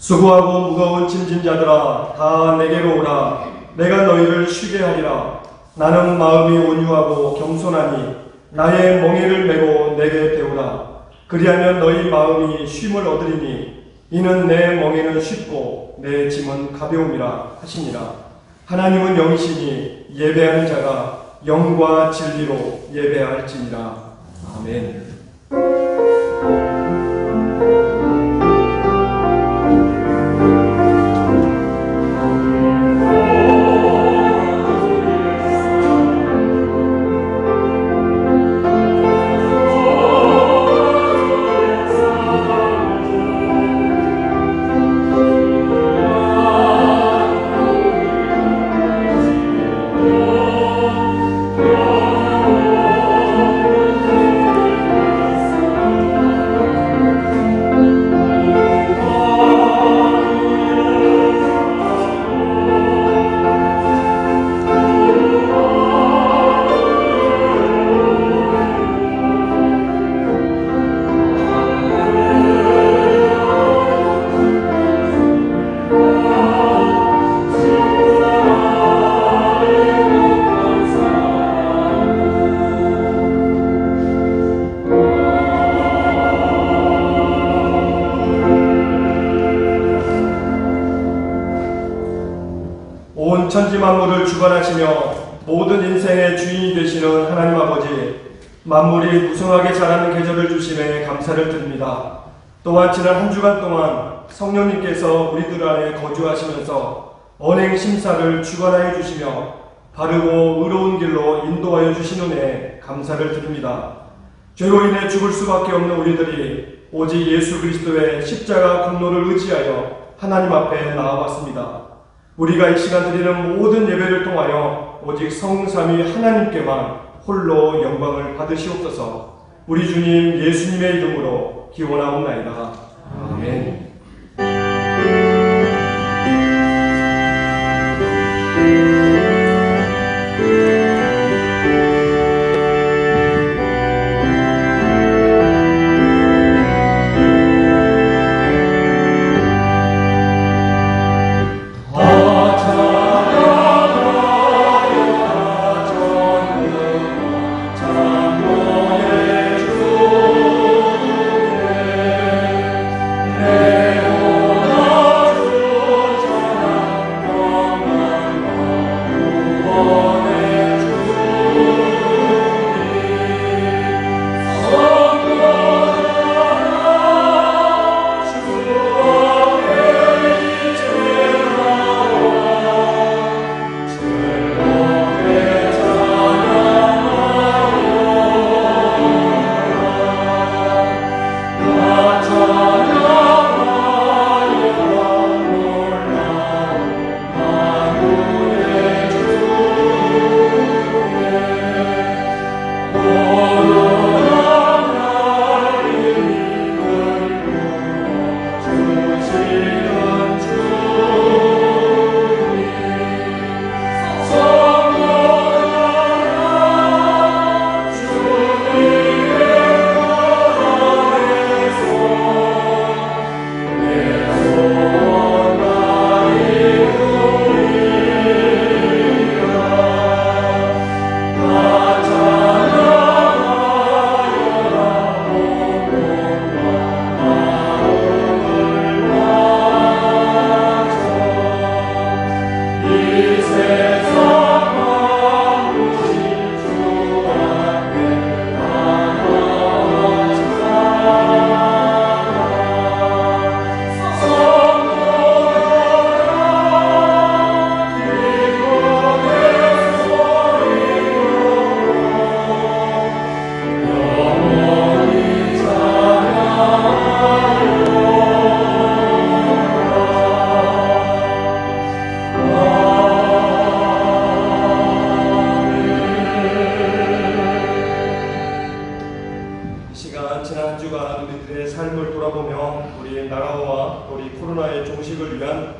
수고하고 무거운 짐진 자들아 다 내게로 오라. 내가 너희를 쉬게 하리라. 나는 마음이 온유하고 겸손하니 나의 멍에를 메고 내게 배우라. 그리하면 너희 마음이 쉼을 얻으리니 이는 내 멍에는 쉽고 내 짐은 가벼움이라 하시니라. 하나님은 영이시니 예배하는 자가 영과 진리로 예배할지니라. 아멘. 온 천지 만물을 주관하시며 모든 인생의 주인이 되시는 하나님 아버지, 만물이 무성하게 자라는 계절을 주심에 감사를 드립니다. 또한 지난 한 주간 동안 성령님께서 우리들 안에 거주하시면서 언행 심사를 주관하여 주시며 바르고 의로운 길로 인도하여 주신 은혜에 감사를 드립니다. 죄로 인해 죽을 수밖에 없는 우리들이 오직 예수 그리스도의 십자가 공로를 의지하여 하나님 앞에 나아왔습니다. 우리가 이 시간 드리는 모든 예배를 통하여 오직 성삼위 하나님께만 홀로 영광을 받으시옵소서. 우리 주님 예수님의 이름으로 기원하옵나이다. 아멘.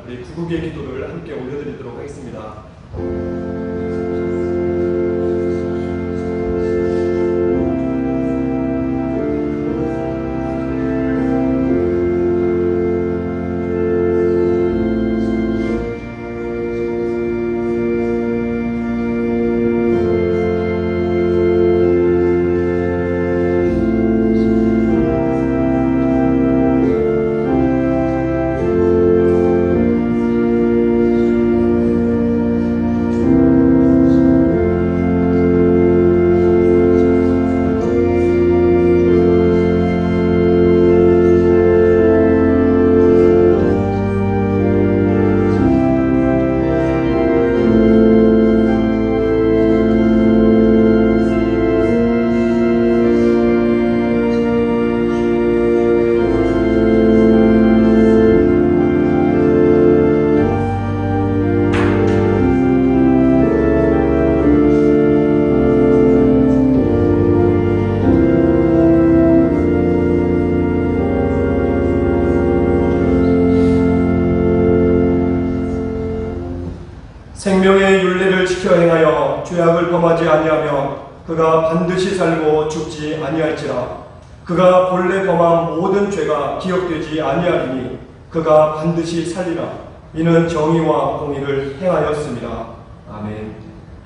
우리 구국의 기도를 함께 올려드리도록 하겠습니다. 죄악을 범하지 아니하면 그가 반드시 살고 죽지 아니할지라. 그가 본래 범한 모든 죄가 기억되지 아니하리니 그가 반드시 살리라. 이는 정의와 공의를 행하였습니다. 아멘.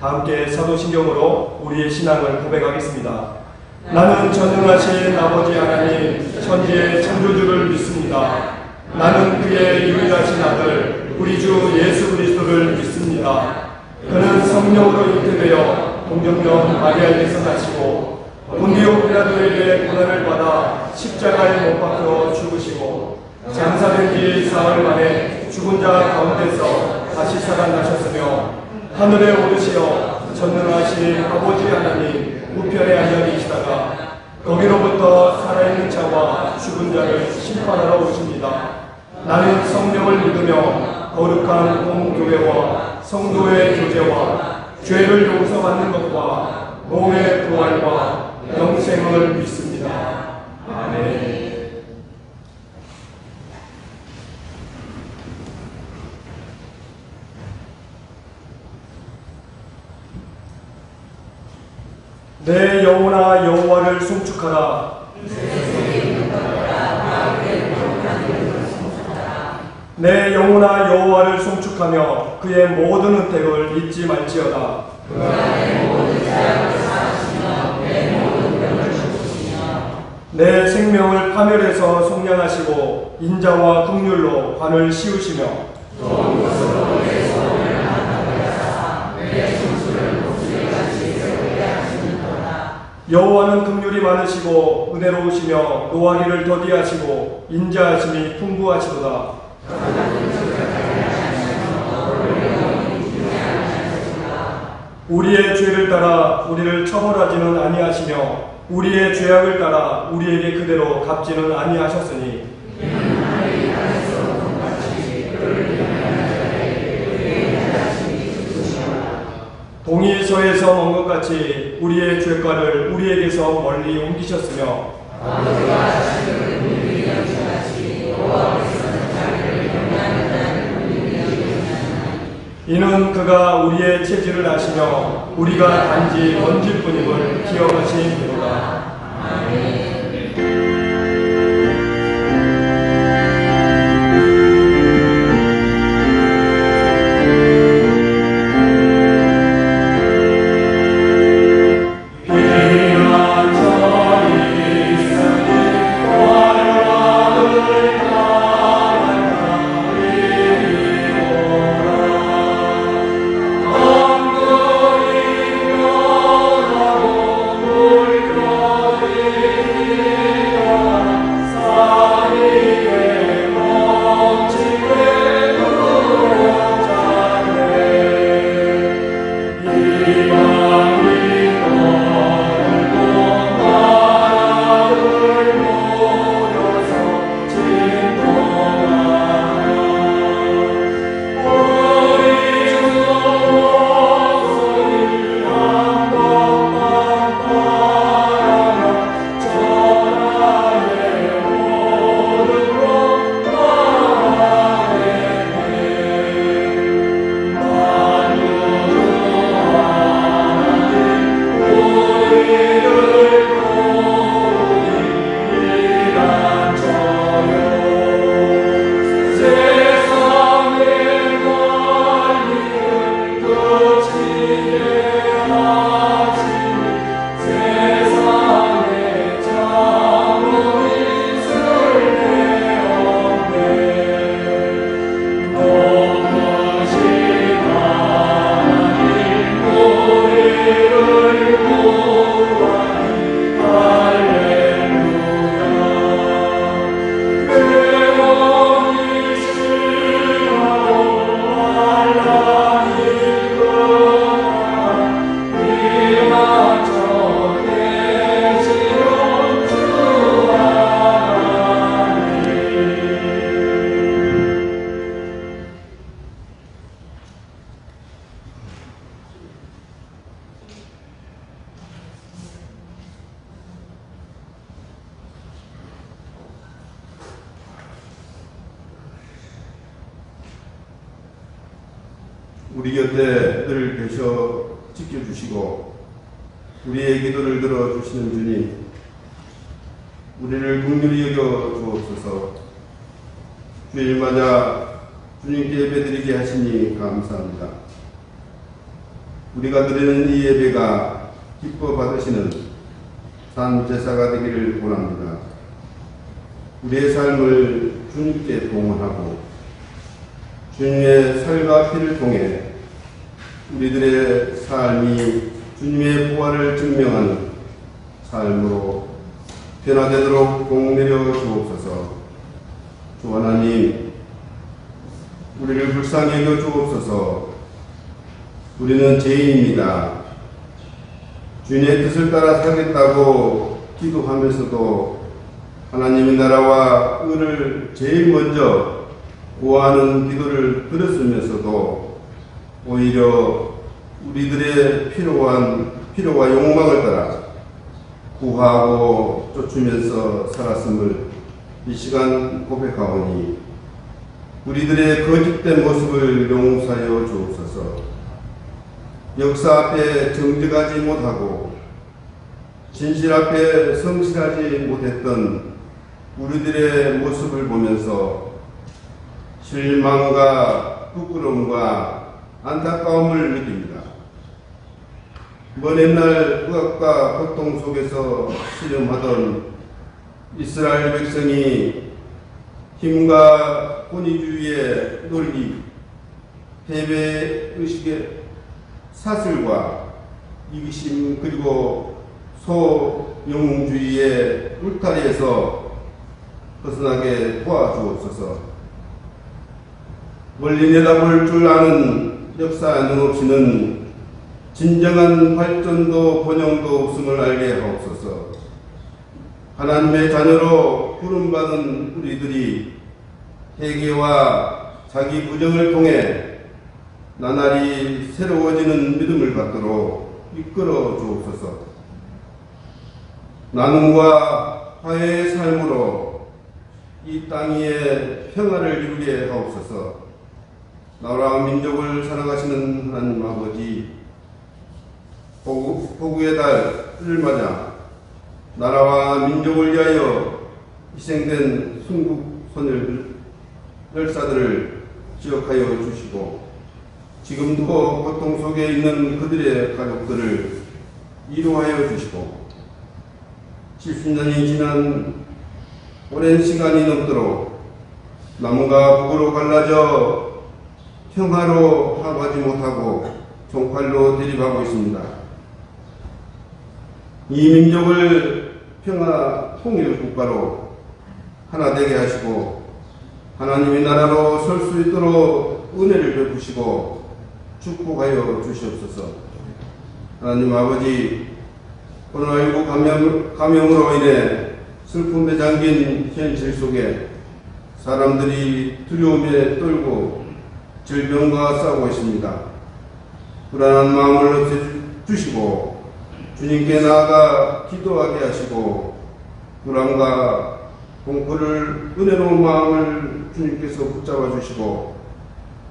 다 함께 사도신경으로 우리의 신앙을 고백하겠습니다. 나는 전능하신 아버지 하나님 천지의 창조주를 믿습니다. 나는 그의 유일하신 아들 우리 주 예수 그리스도를 믿습니다. 그는 성령으로 잉태되어 동정녀 마리아에게서 나시고 본디오 빌라도에게 고난을 받아 십자가에 못 박혀 죽으시고 장사된 지 사흘 만에 죽은 자 가운데서 다시 살아나셨으며 하늘에 오르시어 전능하신 아버지 하나님 우편에 앉아 계시다가 거기로부터 살아있는 자와 죽은 자를 심판하러 오십니다. 나는 성령을 믿으며 거룩한 공교회와 성도의 교제와 죄를 용서받는 것과 몸의 부활과 영생을 믿습니다. 아멘. 내 영혼아 여호와를 송축하라. 내 영혼아 여호와를 송축하며 그의 모든 은택을 잊지 말지어다. 내 생명을 파멸해서 속량하시고 인자와 긍휼로 관을 씌우시며 여호와는 긍휼이 많으시고 은혜로우시며 노하기를 더디하시고 인자하심이 풍부하시도다. 우리의 죄를 따라 우리를 처벌하지는 아니하시며 우리의 죄악을 따라 우리에게 그대로 갚지는 아니하셨으니 동이 서에서 먼 것 같이 우리의 죄과를 우리에게서 멀리 옮기셨으며 이는 그가 우리의 체질을 아시며 우리가 단지 먼지일 뿐임을 기억하심이로다. 아멘. 우리 곁에 늘 계셔 지켜주시고 우리의 기도를 들어주시는 주님, 우리를 긍휼히 여겨 주옵소서. 주일마다 주님께 예배드리게 하시니 감사합니다. 우리가 드리는 이 예배가 기뻐 받으시는 산 제사가 되기를 원합니다. 우리의 삶을 주님께 봉헌하고 주님의 살과 피를 통해 우리들의 삶이 주님의 부활을 증명하는 삶으로 변화되도록 복내려 주옵소서. 주 하나님, 우리를 불쌍히 여겨 주옵소서. 우리는 죄인입니다. 주님의 뜻을 따라 살겠다고 기도하면서도 하나님의 나라와 의를 제일 먼저 구하는 기도를 들었으면서도 오히려 우리들의 필요와 욕망을 따라 구하고 쫓으면서 살았음을 이 시간 고백하오니 우리들의 거짓된 모습을 용서하여 주옵소서. 역사 앞에 정직하지 못하고 진실 앞에 성실하지 못했던 우리들의 모습을 보면서 실망과 부끄러움과 안타까움을 느낍니다. 먼 옛날 억압과 고통 속에서 씨름하던 이스라엘 백성이 힘과 권위주의의 논리, 패배의식의 사슬과 이기심 그리고 소영웅주의의 울타리에서 벗어나게 도와주옵소서. 멀리 내다볼 줄 아는 역사 능 없이는 진정한 발전도 번영도 없음을 알게 하옵소서. 하나님의 자녀로 부름받은 우리들이 회개와 자기 부정을 통해 나날이 새로워지는 믿음을 갖도록 이끌어 주옵소서. 나눔과 화해의 삶으로 이 땅 위에 평화를 이루게 하옵소서. 나라와 민족을 사랑하시는 하나님 아버지, 복우의 달을 맞아 나라와 민족을 위하여 희생된 순국 선열 열사들을 기억하여 주시고 지금도 고통 속에 있는 그들의 가족들을 위로하여 주시고 70년이 지난 오랜 시간이 넘도록 남과 북으로 갈라져 평화로 화합하지 못하고 종칼로 대립하고 있습니다. 이 민족을 평화 통일 국가로 하나 되게 하시고 하나님의 나라로 설 수 있도록 은혜를 베푸시고 축복하여 주시옵소서. 하나님 아버지, 코로나19 감염으로 인해 슬픔에 잠긴 현실 속에 사람들이 두려움에 떨고 질병과 싸우고 있습니다. 불안한 마음을 없애주시고 주님께 나아가 기도하게 하시고 불안과 공포를 은혜로운 마음을 주님께서 붙잡아 주시고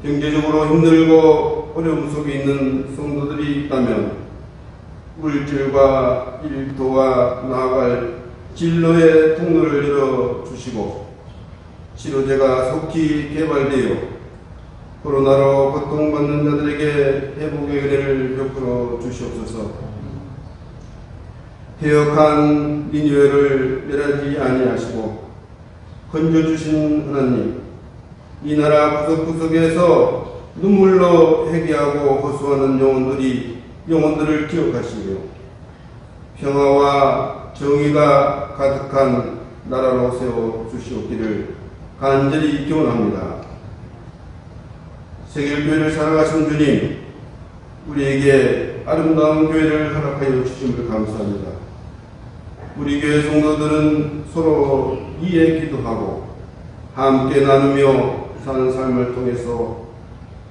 경제적으로 힘들고 어려움 속에 있는 성도들이 있다면 물질과 일터와 나아갈 진로의 통로를 열어주시고 치료제가 속히 개발되어 코로나로 고통받는 자들에게 회복의 은혜를 베풀어 주시옵소서. 해역한 리뉴얼을 멸하지 아니하시고 건져주신 하나님, 이 나라 구석구석에서 눈물로 회개하고 호소하는 영혼들을 기억하시며 평화와 정의가 가득한 나라로 세워 주시옵기를 간절히 기원합니다. 세계교회를 사랑하시는 주님, 우리에게 아름다운 교회를 허락하여 주심을 감사합니다. 우리 교회 성도들은 서로 이해 기도하고 함께 나누며 사는 삶을 통해서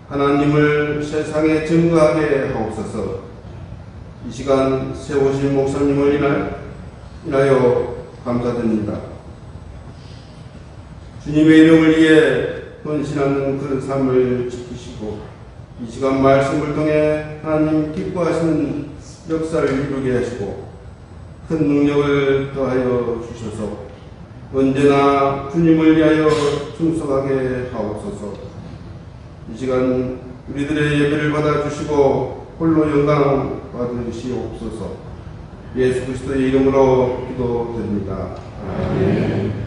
하나님을 세상에 증거하게 하옵소서. 이 시간 세우신 목사님을 인하여 감사드립니다. 주님의 이름을 위해 헌신하는 그런 삶을 지키시고 이 시간 말씀을 통해 하나님 기뻐하시는 역사를 이루게 하시고 큰 능력을 더하여 주셔서 언제나 주님을 위하여 충성하게 하옵소서. 이 시간 우리들의 예배를 받아주시고 홀로 영광 받으시옵소서. 예수 그리스도의 이름으로 기도드립니다. 아멘.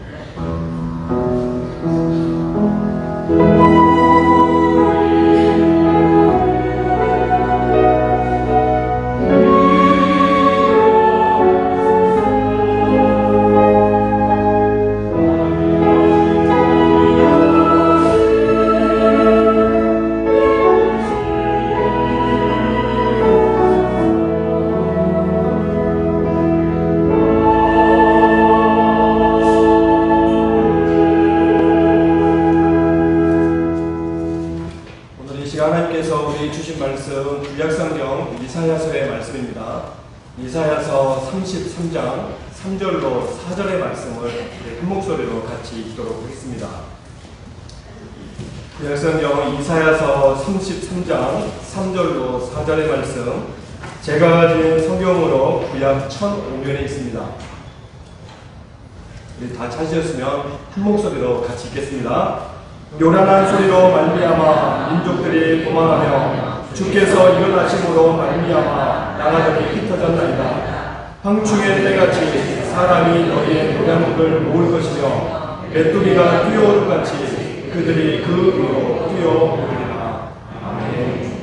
하나님께서 우리 주신 말씀 구약성경 이사야서의 말씀입니다. 이사야서 33장 3절로 4절의 말씀을 한 목소리로 같이 읽도록 하겠습니다. 구약성경 이사야서 33장 3절로 4절의 말씀, 제가 가진 성경으로 구약 1005면에 있습니다. 우리 다 찾으셨으면 한 목소리로 같이 읽겠습니다. 요란한 소리로 말미암아 민족들이 도망하며 주께서 일어나심으로 말미암아 나라들이 흩어졌나이다. 황충의 때같이 사람이 너희의 노량물을 모을 것이며 메뚜기가 뛰어오는 같이 그들이 그 위로 뛰어오리라. 아멘.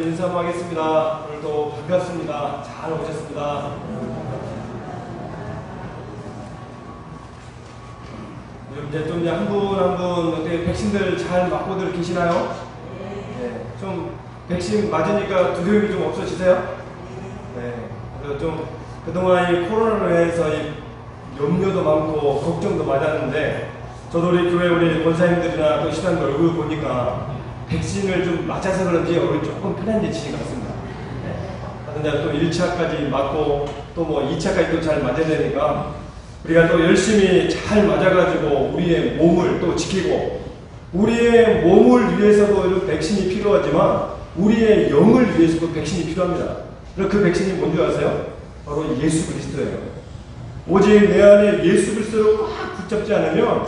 인사하겠습니다. 오늘도 반갑습니다. 잘 오셨습니다. 이제 좀 한 분 한 분 어떻게 백신들 잘 맞고들 계시나요? 네. 좀 백신 맞으니까 두려움이 좀 없으시세요? 네. 그래서 좀 그동안 이 코로나로 인해서 이 염려도 많고 걱정도 많았는데 저도 우리 교회 우리 권사님들이나 또 신앙들 얼굴 보니까 백신을 좀 맞아서 그런지 얼굴이 조금 편안해지신 것 같습니다. 네. 또 1차까지 맞고 또 뭐 2차까지 또 잘 맞아야 되니까 우리가 또 열심히 잘 맞아가지고 우리의 몸을 또 지키고 우리의 몸을 위해서도 이런 백신이 필요하지만 우리의 영을 위해서도 백신이 필요합니다. 그 백신이 뭔지 아세요? 바로 예수 그리스도예요. 오직 내 안에 예수 그리스도를 꽉 붙잡지 않으면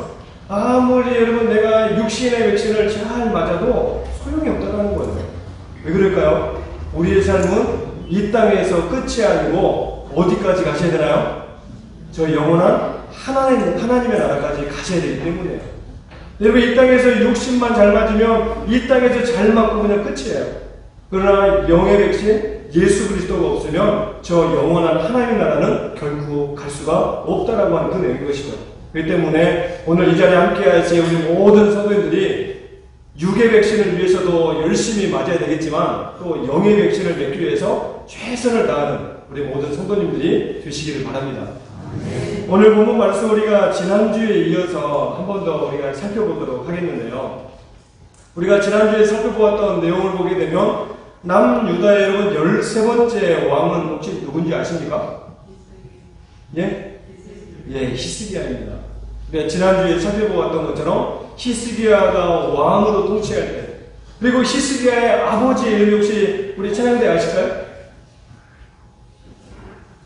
아무리 여러분 내가 육신의 백신을 잘 맞아도 소용이 없다는 거예요. 왜 그럴까요? 우리의 삶은 이 땅에서 끝이 아니고 어디까지 가셔야 되나요? 저 영원한 하나님의 나라까지 가셔야 되기 때문에요. 여러분 이 땅에서 육신만 잘 맞으면 이 땅에서 잘 맞고 그냥 끝이에요. 그러나 영의 백신 예수 그리스도가 없으면 저 영원한 하나님의 나라는 결국 갈 수가 없다라고 하는 그 내용인 것이죠. 그렇기 때문에 오늘 이 자리에 함께 하신 우리 모든 성도님들이 육의 백신을 위해서도 열심히 맞아야 되겠지만 또 영의 백신을 맺기 위해서 최선을 다하는 우리 모든 성도님들이 되시기를 바랍니다. 오늘 본문 말씀 우리가 지난주에 이어서 한 번 더 우리가 살펴보도록 하겠는데요. 우리가 지난주에 살펴보았던 내용을 보게 되면 남유다의 여러분 13번째 왕은 혹시 누군지 아십니까? 예? 예, 히스기야입니다. 우리가 지난주에 살펴보았던 것처럼 히스기야가 왕으로 통치할 때 그리고 히스기야의 아버지 이름이 혹시 우리 찬양대 아실까요?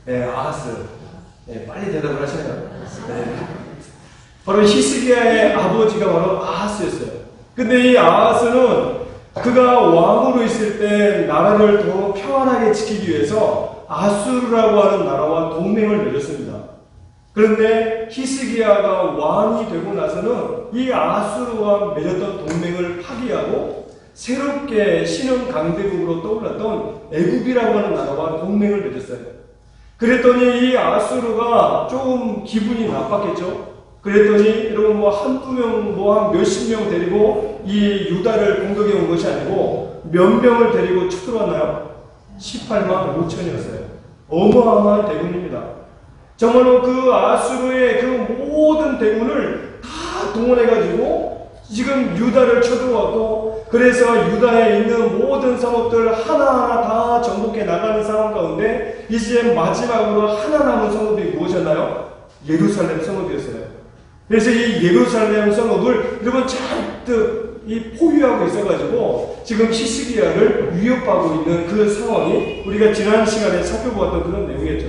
네, 아하스. 네, 빨리 대답을 하시네요. 네. 바로 히스기야의 아버지가 바로 아하스였어요. 근데 이 아하스는 그가 왕으로 있을 때 나라를 더 평안하게 지키기 위해서 아수르라고 하는 나라와 동맹을 맺었습니다. 그런데 히스기야가 왕이 되고 나서는 이 아수르와 맺었던 동맹을 파기하고 새롭게 신흥 강대국으로 떠올랐던 애굽이라고 하는 나라와 동맹을 맺었어요. 그랬더니 이 아수르가 좀 기분이 나빴겠죠. 그랬더니 여러분 한두 명 한 몇십 명 데리고 이 유다를 공격해 온 것이 아니고 몇 명을 데리고 쳐 들어왔나요? 18만 5천이었어요. 어마어마한 대군입니다. 정말로 그 아수르의 그 모든 대군을 다 동원해가지고 지금 유다를 쳐들어왔고 그래서 유다에 있는 모든 성읍들 하나하나 다 정복해 나가는 상황 가운데 이제 마지막으로 하나 남은 성읍이 무엇이었나요? 예루살렘 성읍이었어요. 그래서 이 예루살렘 성읍을 여러분 잔뜩 포위하고 있어가지고 지금 히스기야를 위협하고 있는 그 상황이 우리가 지난 시간에 살펴보았던 그런 내용이었죠.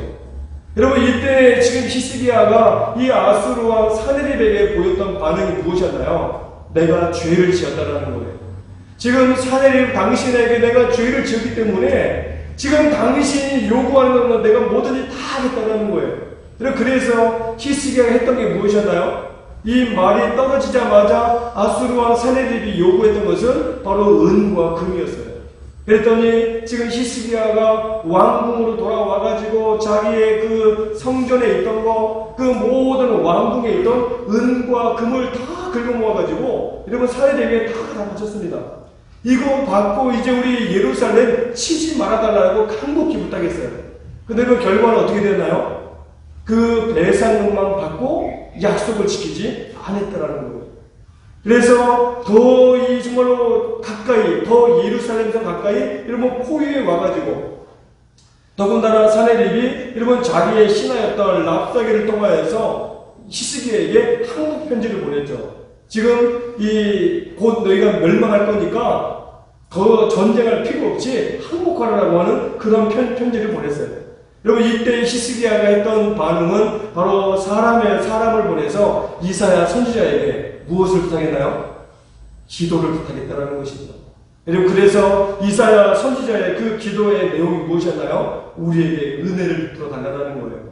여러분 이때 지금 히스기야가 이 아수르 왕 사네립에게 보였던 반응이 무엇이었나요? 내가 죄를 지었다라는 거예요. 지금 사네립 당신에게 내가 죄를 지었기 때문에 지금 당신이 요구하는 건 내가 뭐든지 다 하겠다는 거예요. 그래서 히스기야가 했던 게 무엇이었나요? 이 말이 떨어지자마자 아수르 왕 사네립이 요구했던 것은 바로 은과 금이었어요. 그랬더니 지금 히스기야가 왕궁으로 돌아와가지고 자기의 그 성전에 있던 거, 그 모든 왕궁에 있던 은과 금을 다 긁어 모아가지고 여러분 사내에게 다 바쳤습니다. 이거 받고 이제 우리 예루살렘 치지 말아달라고 간곡히 부탁했어요. 근데 그 결과는 어떻게 됐나요? 그 배상금만 받고 약속을 지키지 않았다라는 거예요. 그래서 더 이 정말로 가까이, 더 예루살렘에서 가까이 여러분 포위에 와가지고 더군다나 사네립이 여러분 자기의 신하였던 랍사게를 통하여서 히스기야에게 항복 편지를 보냈죠. 지금 곧 너희가 멸망할 거니까 더 전쟁할 필요 없이 항복하라고 하는 그런 편지를 보냈어요. 여러분 이때 히스기야가 했던 반응은 바로 사람을 보내서 이사야 선지자에게 무엇을 부탁했나요? 기도를 부탁했다는 것입니다. 여러분 그래서 이사야 선지자의 그 기도의 내용이 무엇이었나요? 우리에게 은혜를 베풀어 달라는 거예요.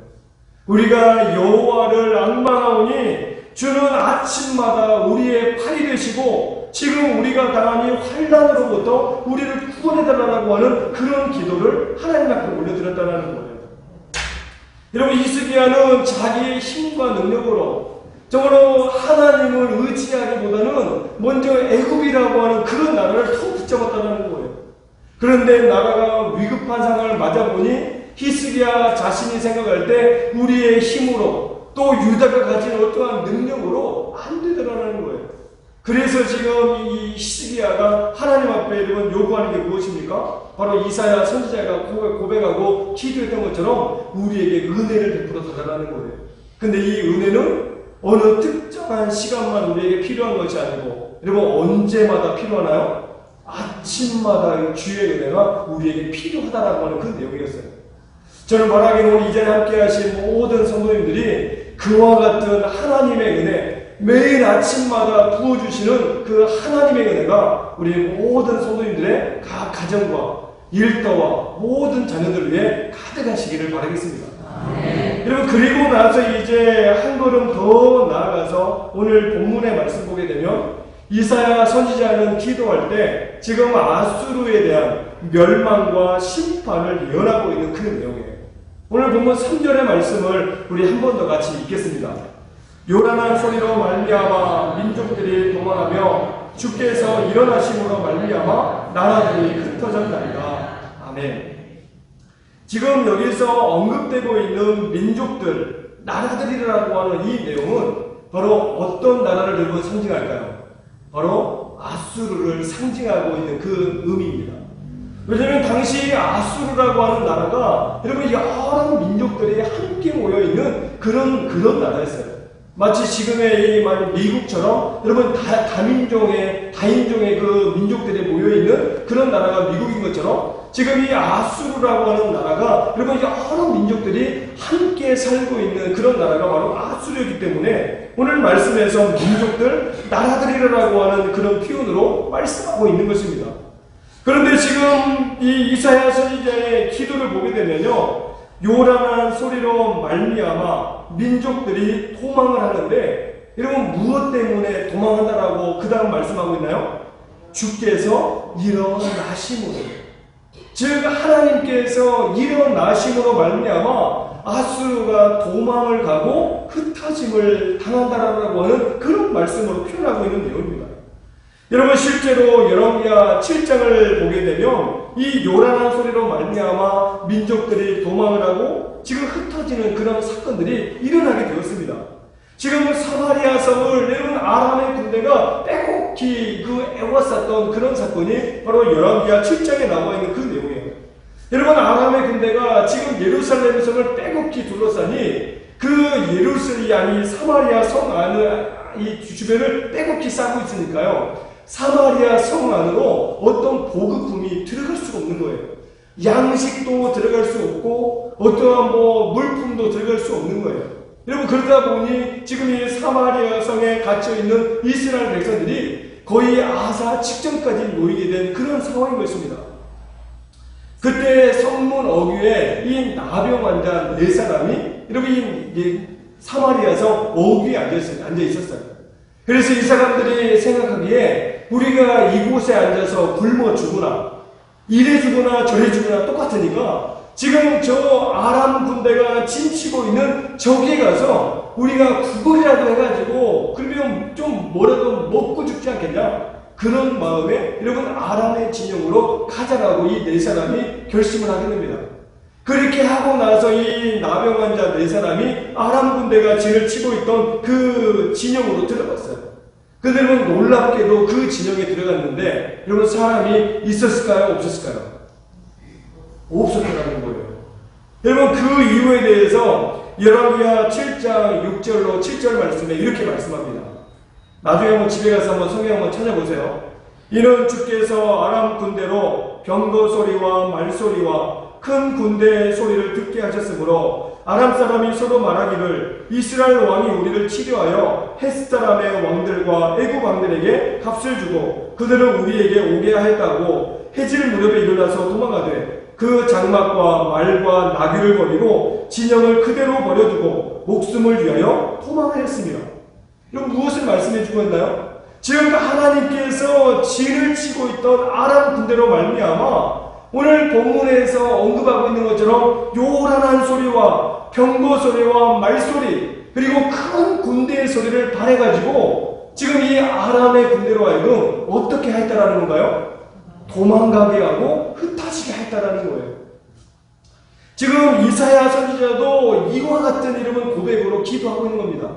우리가 여호와를 앙망하오니 주는 아침마다 우리의 팔이 되시고 지금 우리가 당한 이 환난으로부터 우리를 구원해달라고 하는 그런 기도를 하나님 앞에 올려드렸다는 거예요. 여러분 히스기야는 자기의 힘과 능력으로 정말로 하나님을 의지하기보다는 먼저 애굽이라고 하는 그런 나라를 더 붙잡았다는 거예요. 그런데 나라가 위급한 상황을 맞아보니 히스기야 자신이 생각할 때 우리의 힘으로 또 유다가 가진 어떠한 능력으로 안 되더라는 거예요. 그래서 지금 이 히스기야가 하나님 앞에 여러분 요구하는 게 무엇입니까? 바로 이사야 선지자가 고백하고 기도했던 것처럼 우리에게 은혜를 베풀어 달라는 거예요. 근데 이 은혜는 어느 특정한 시간만 우리에게 필요한 것이 아니고, 여러분 언제마다 필요하나요? 아침마다 주의 은혜가 우리에게 필요하다라고 하는 그 내용이었어요. 저는 말하기는 오늘 이 자리에 함께 하신 모든 성도님들이 그와 같은 하나님의 은혜, 매일 아침마다 부어주시는 그 하나님의 은혜가 우리 모든 성도님들의 각 가정과 일터와 모든 자녀들 위해 가득하시기를 바라겠습니다. 여러분, 그리고 나서 이제 한 걸음 더 나아가서 오늘 본문의 말씀 보게 되면 이사야 선지자는 기도할 때 지금 아수르에 대한 멸망과 심판을 예언하고 있는 그 내용이에요. 오늘 본문 3절의 말씀을 우리 한 번 더 같이 읽겠습니다. 요란한 소리로 말미암아 민족들이 도망하며 주께서 일어나심으로 말미암아 나라들이 흩어졌나이다. 아멘. 지금 여기서 언급되고 있는 민족들, 나라들이라고 하는 이 내용은 바로 어떤 나라를 여러분 상징할까요? 바로 아수르를 상징하고 있는 그 의미입니다. 왜냐하면 당시 아수르라고 하는 나라가 여러분 여러 민족들이 함께 모여있는 그런 나라였어요. 마치 지금의 이 미국처럼 여러분 다인종의 그 민족들이 모여있는 그런 나라가 미국인 것처럼 지금 이 아수르라고 하는 나라가 여러분 여러 민족들이 함께 살고 있는 그런 나라가 바로 아수르이기 때문에 오늘 말씀에서 민족들, 나라들이라고 하는 그런 표현으로 말씀하고 있는 것입니다. 그런데 지금 이 이사야 선지자의 기도를 보게 되면요, 요란한 소리로 말미암아 민족들이 도망을 하는데 여러분 무엇 때문에 도망한다라고 그 다음 말씀하고 있나요? 주께서 일어나심으로, 즉 하나님께서 일어나심으로 말미암아 아수르가 도망을 가고 흩어짐을 당한다라고 하는 그런 말씀으로 표현하고 있는 내용입니다. 여러분 실제로 열왕기하 7장을 보게 되면 이 요란한 소리로 말미암아 민족들이 도망을 하고 지금 흩어지는 그런 사건들이 일어나게 되었습니다. 지금 사마리아 성을 여러분 아람의 군대가 빼곡히 애워쌌던 그런 사건이 바로 열왕기하 7장에 나와 있는 그 내용이에요. 여러분 아람의 군대가 지금 예루살렘 성을 빼곡히 둘러싸니 그 예루살렘이 사마리아 성 안을 이 주변을 빼곡히 싸고 있으니까요, 사마리아 성 안으로 어떤 보급품이 들어갈 수가 없는 거예요. 양식도 들어갈 수 없고 어떠한 물품도 들어갈 수 없는 거예요. 여러분 그러다 보니 지금 이 사마리아 성에 갇혀 있는 이스라엘 백성들이 거의 아사 직전까지 모이게 된 그런 상황인 것입니다. 그때 성문 어귀에 이 나병 환자 4사람이 여러분 이 사마리아 성 어귀에 앉아 있었어요. 그래서 이 사람들이 생각하기에 우리가 이곳에 앉아서 굶어 죽으나 이래 죽으나 저래 죽으나 똑같으니까 지금 저 아람 군대가 침치고 있는 저기에 가서 우리가 구걸이라도 해가지고 그러면 좀 뭐라도 먹고 죽지 않겠냐, 그런 마음에 여러분 아람의 진영으로 가자라고 이 4사람이 결심을 하게 됩니다. 그렇게 하고 나서 이 나병 환자 4사람이 아람 군대가 진을 치고 있던 그 진영으로 들어갔어요. 그들은 놀랍게도 그 진영에 들어갔는데 여러분 사람이 있었을까요? 없었을까요? 없었다는 거예요. 여러분 그 이유에 대해서 열왕기하 7장 6절로 7절 말씀에 이렇게 말씀합니다. 나중에 한번 집에 가서 한번 성경 한번 찾아보세요. 이는 주께서 아람 군대로 병거 소리와 말소리와 큰 군대의 소리를 듣게 하셨으므로 아람 사람이 서로 말하기를 이스라엘 왕이 우리를 치료하여 헷 사람의 왕들과 애굽 왕들에게 값을 주고 그들은 우리에게 오게 하였다고 해질 무렵에 일어나서 도망가되 그 장막과 말과 나귀를 버리고 진영을 그대로 버려두고 목숨을 위하여 도망하였습니다. 이건 무엇을 말씀해 주고 있나요? 지금 하나님께서 진을 치고 있던 아람 군대로 말미암아 오늘 본문에서 언급하고 있는 것처럼 요란한 소리와 병거 소리와 말소리 그리고 큰 군대의 소리를 발해가지고 지금 이 아람의 군대로 하여금 어떻게 했다라는 건가요? 도망가게 하고 흩어지게 했다라는 거예요. 지금 이사야 선지자도 이와 같은 이름은 고백으로 기도하고 있는 겁니다.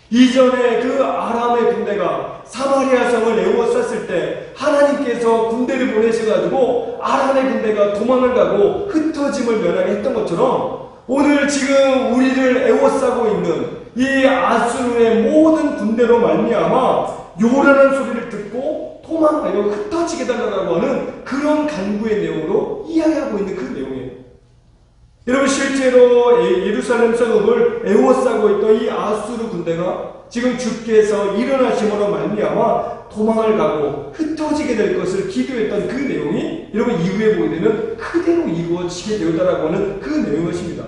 이전에 그 아람의 군대가 사마리아 성을 에워쌌을 때 하나님께서 군대를 보내셔가지고 아람의 군대가 도망을 가고 흩어짐을 면하게 했던 것처럼 오늘 지금 우리를 에워싸고 있는 이 아수르의 모든 군대로 말미암아 요란한 소리를 듣고 도망하여 흩어지게 달라고 하는 그런 간구의 내용으로 이야기하고 있는 그 내용이에요. 여러분, 실제로 예루살렘 성읍을 에워싸고 있던 이 아수르 군대가 지금 주께서 일어나심으로 말미암아 도망을 가고 흩어지게 될 것을 기도했던 그 내용이 여러분 이후에 보게 되면 그대로 이루어지게 되었다라고 하는 그 내용이십니다.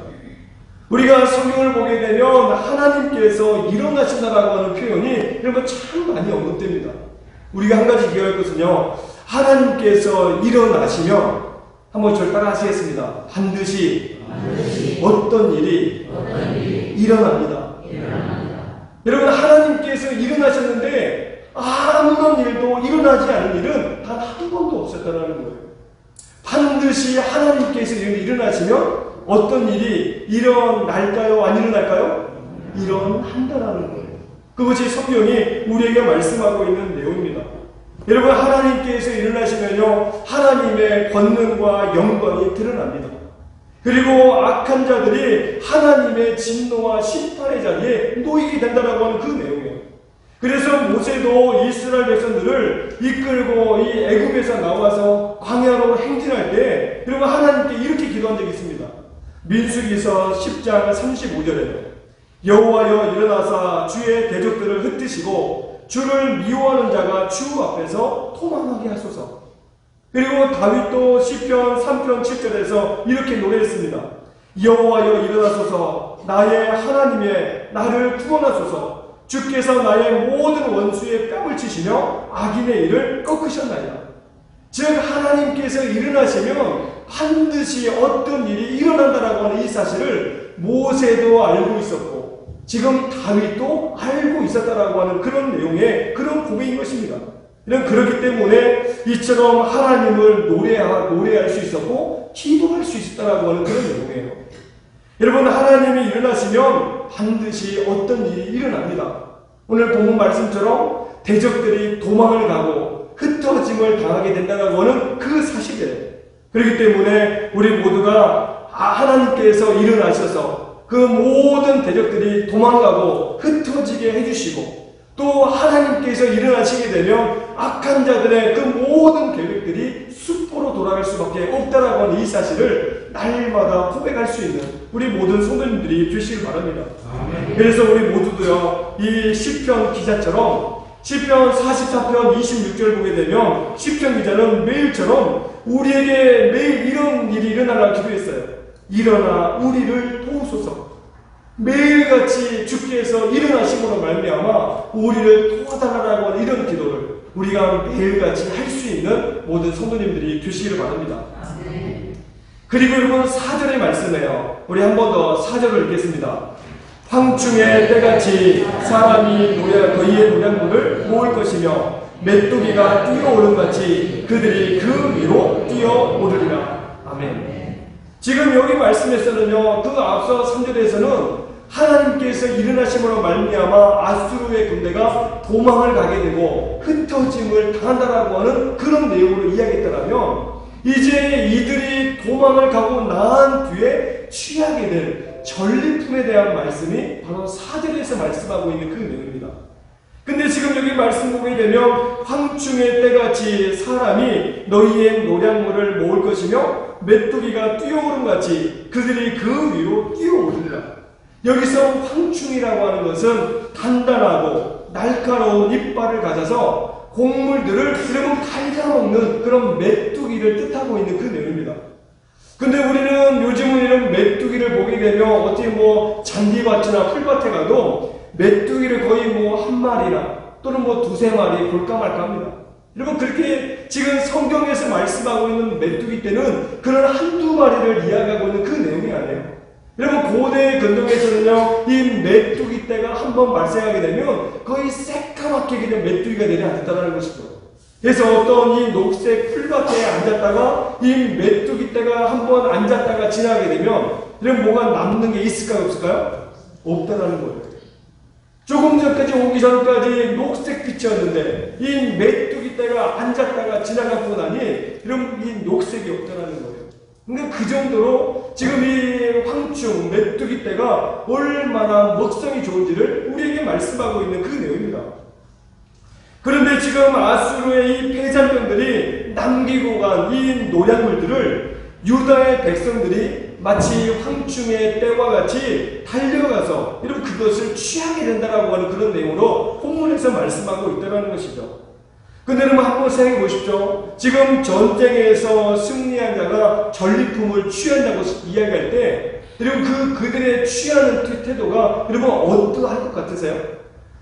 우리가 성경을 보게 되면 하나님께서 일어나신다라고 하는 표현이 여러분 참 많이 언급됩니다. 우리가 한 가지 기억할 것은요, 하나님께서 일어나시면 한번 저를 따라 하시겠습니다. 반드시 어떤 일이 일어납니다. 여러분, 하나님께서 일어나셨는데 아무런 일도 일어나지 않은 일은 단 한 번도 없었다는 거예요. 반드시 하나님께서 일어나시면 어떤 일이 일어날까요? 안 일어날까요? 일어난다라는 거예요. 그것이 성경이 우리에게 말씀하고 있는 내용입니다. 여러분, 하나님께서 일어나시면요, 하나님의 권능과 영광이 드러납니다. 그리고 악한 자들이 하나님의 진노와 심판의 자리에 놓이게 된다라고 하는 그 내용이에요. 그래서 모세도 이스라엘 백성들을 이끌고 이 애굽에서 나와서 광야로 행진할 때 여러분 하나님께 이렇게 기도한 적이 있습니다. 민수기서 10장 35절에 여호와여 일어나사 주의 대적들을 흩으시고 주를 미워하는 자가 주 앞에서 도망하게 하소서. 그리고 다윗도 시편 3편 7절에서 이렇게 노래했습니다. 여호와여 일어나소서 나의 하나님의 나를 구원하소서. 주께서 나의 모든 원수의 뺨을 치시며 악인의 일을 꺾으셨나이다. 즉 하나님께서 일어나시면 반드시 어떤 일이 일어난다라고 하는 이 사실을 모세도 알고 있었고 지금 다윗도 알고 있었다라고 하는 그런 내용의 그런 고백인 것입니다. 그렇기 때문에 이처럼 하나님을 노래할 수 있었고 기도할 수 있었다라고 하는 그런 내용이에요. 여러분, 하나님이 일어나시면 반드시 어떤 일이 일어납니다. 오늘 본문 말씀처럼 대적들이 도망을 가고 흩어짐을 당하게 된다고 하는 그 사실이에요. 그렇기 때문에 우리 모두가 하나님께서 일어나셔서 그 모든 대적들이 도망가고 흩어지게 해주시고 또 하나님께서 일어나시게 되면 악한 자들의 그 모든 계획들이 수포로 돌아갈 수밖에 없다라고 하는 이 사실을 날마다 고백할 수 있는 우리 모든 성도님들이 되시길 바랍니다. 그래서 우리 모두도요, 이 시편 기자처럼 시편 44편 26절 보게 되면 시편 기자는 매일처럼 우리에게 매일 이런 일이 일어나라 기도했어요. 일어나 우리를 도우소서. 매일같이 주께서 일어나심으로 말미암아 우리를 도와달라고 하는 이런 기도를 우리가 매일같이 할 수 있는 모든 성도님들이 되시기를 바랍니다. 그리고 여러분 4절의 말씀이에요. 우리 한 번 더 4절을 읽겠습니다. 황충의 때같이 사람이 그의 노량물을 모을 것이며 메뚜기가 뛰어오름같이 그들이 그 위로 뛰어오르리라. 아멘. 지금 여기 말씀에서는요, 그 앞서 3절에서는 하나님께서 일어나심으로 말미암아 아수르의 군대가 도망을 가게 되고 흩어짐을 당한다라고 하는 그런 내용으로 이야기했다면 이제 이들이 도망을 가고 나한 뒤에 취하게 될 전리품에 대한 말씀이 바로 4절에서 말씀하고 있는 그 내용입니다. 근데 지금 여기 말씀 보게 되면 황충의 때같이 사람이 너희의 노량물을 모을 것이며 메뚜기가 뛰어오름같이 그들이 그 위로 뛰어오르리라. 여기서 황충이라고 하는 것은 단단하고 날카로운 이빨을 가져서 곡물들을 그러면 갉아먹는 그런 메뚜기를 뜻하고 있는 그 내용입니다. 근데 우리는 요즘은 이런 메뚜기를 보게 되면 어떻게 잔디밭이나 풀밭에 가도 메뚜기를 거의 한 마리나 또는 두세 마리 볼까 말까 합니다. 여러분, 그렇게 지금 성경에서 말씀하고 있는 메뚜기 때는 그런 한두 마리를 이야기하고 있는 그 내용이 아니에요. 여러분, 고대 근동에서는요, 이 메뚜기 떼가 한번 발생하게 되면 거의 새까맣게 그냥 메뚜기가 내려앉았다는 것이죠. 그래서 어떤 이 녹색 풀밭에 앉았다가 이 메뚜기 떼가 한번 앉았다가 지나게 되면 이런 뭐가 남는 게 있을까요, 없을까요? 없다라는 거예요. 조금 전까지 오기 전까지 녹색 빛이었는데 이 메뚜기 떼가 앉았다가 지나가고 나니 이런 이 녹색이 없다라는 거예요. 그러니까 그 정도로 지금 이 황충, 메뚜기 떼가 얼마나 먹성이 좋은지를 우리에게 말씀하고 있는 그 내용입니다. 그런데 지금 아수르의 이 폐잔병들이 남기고 간 이 노략물들을 유다의 백성들이 마치 황충의 떼와 같이 달려가서 여러분 그것을 취하게 된다라고 하는 그런 내용으로 본문에서 말씀하고 있다는 것이죠. 근데 여러분 한번 생각해 보십시오. 지금 전쟁에서 승리한 자가 전리품을 취한다고 이야기할 때 여러분 그들의 취하는 태도가 여러분 어떠할 것 같으세요?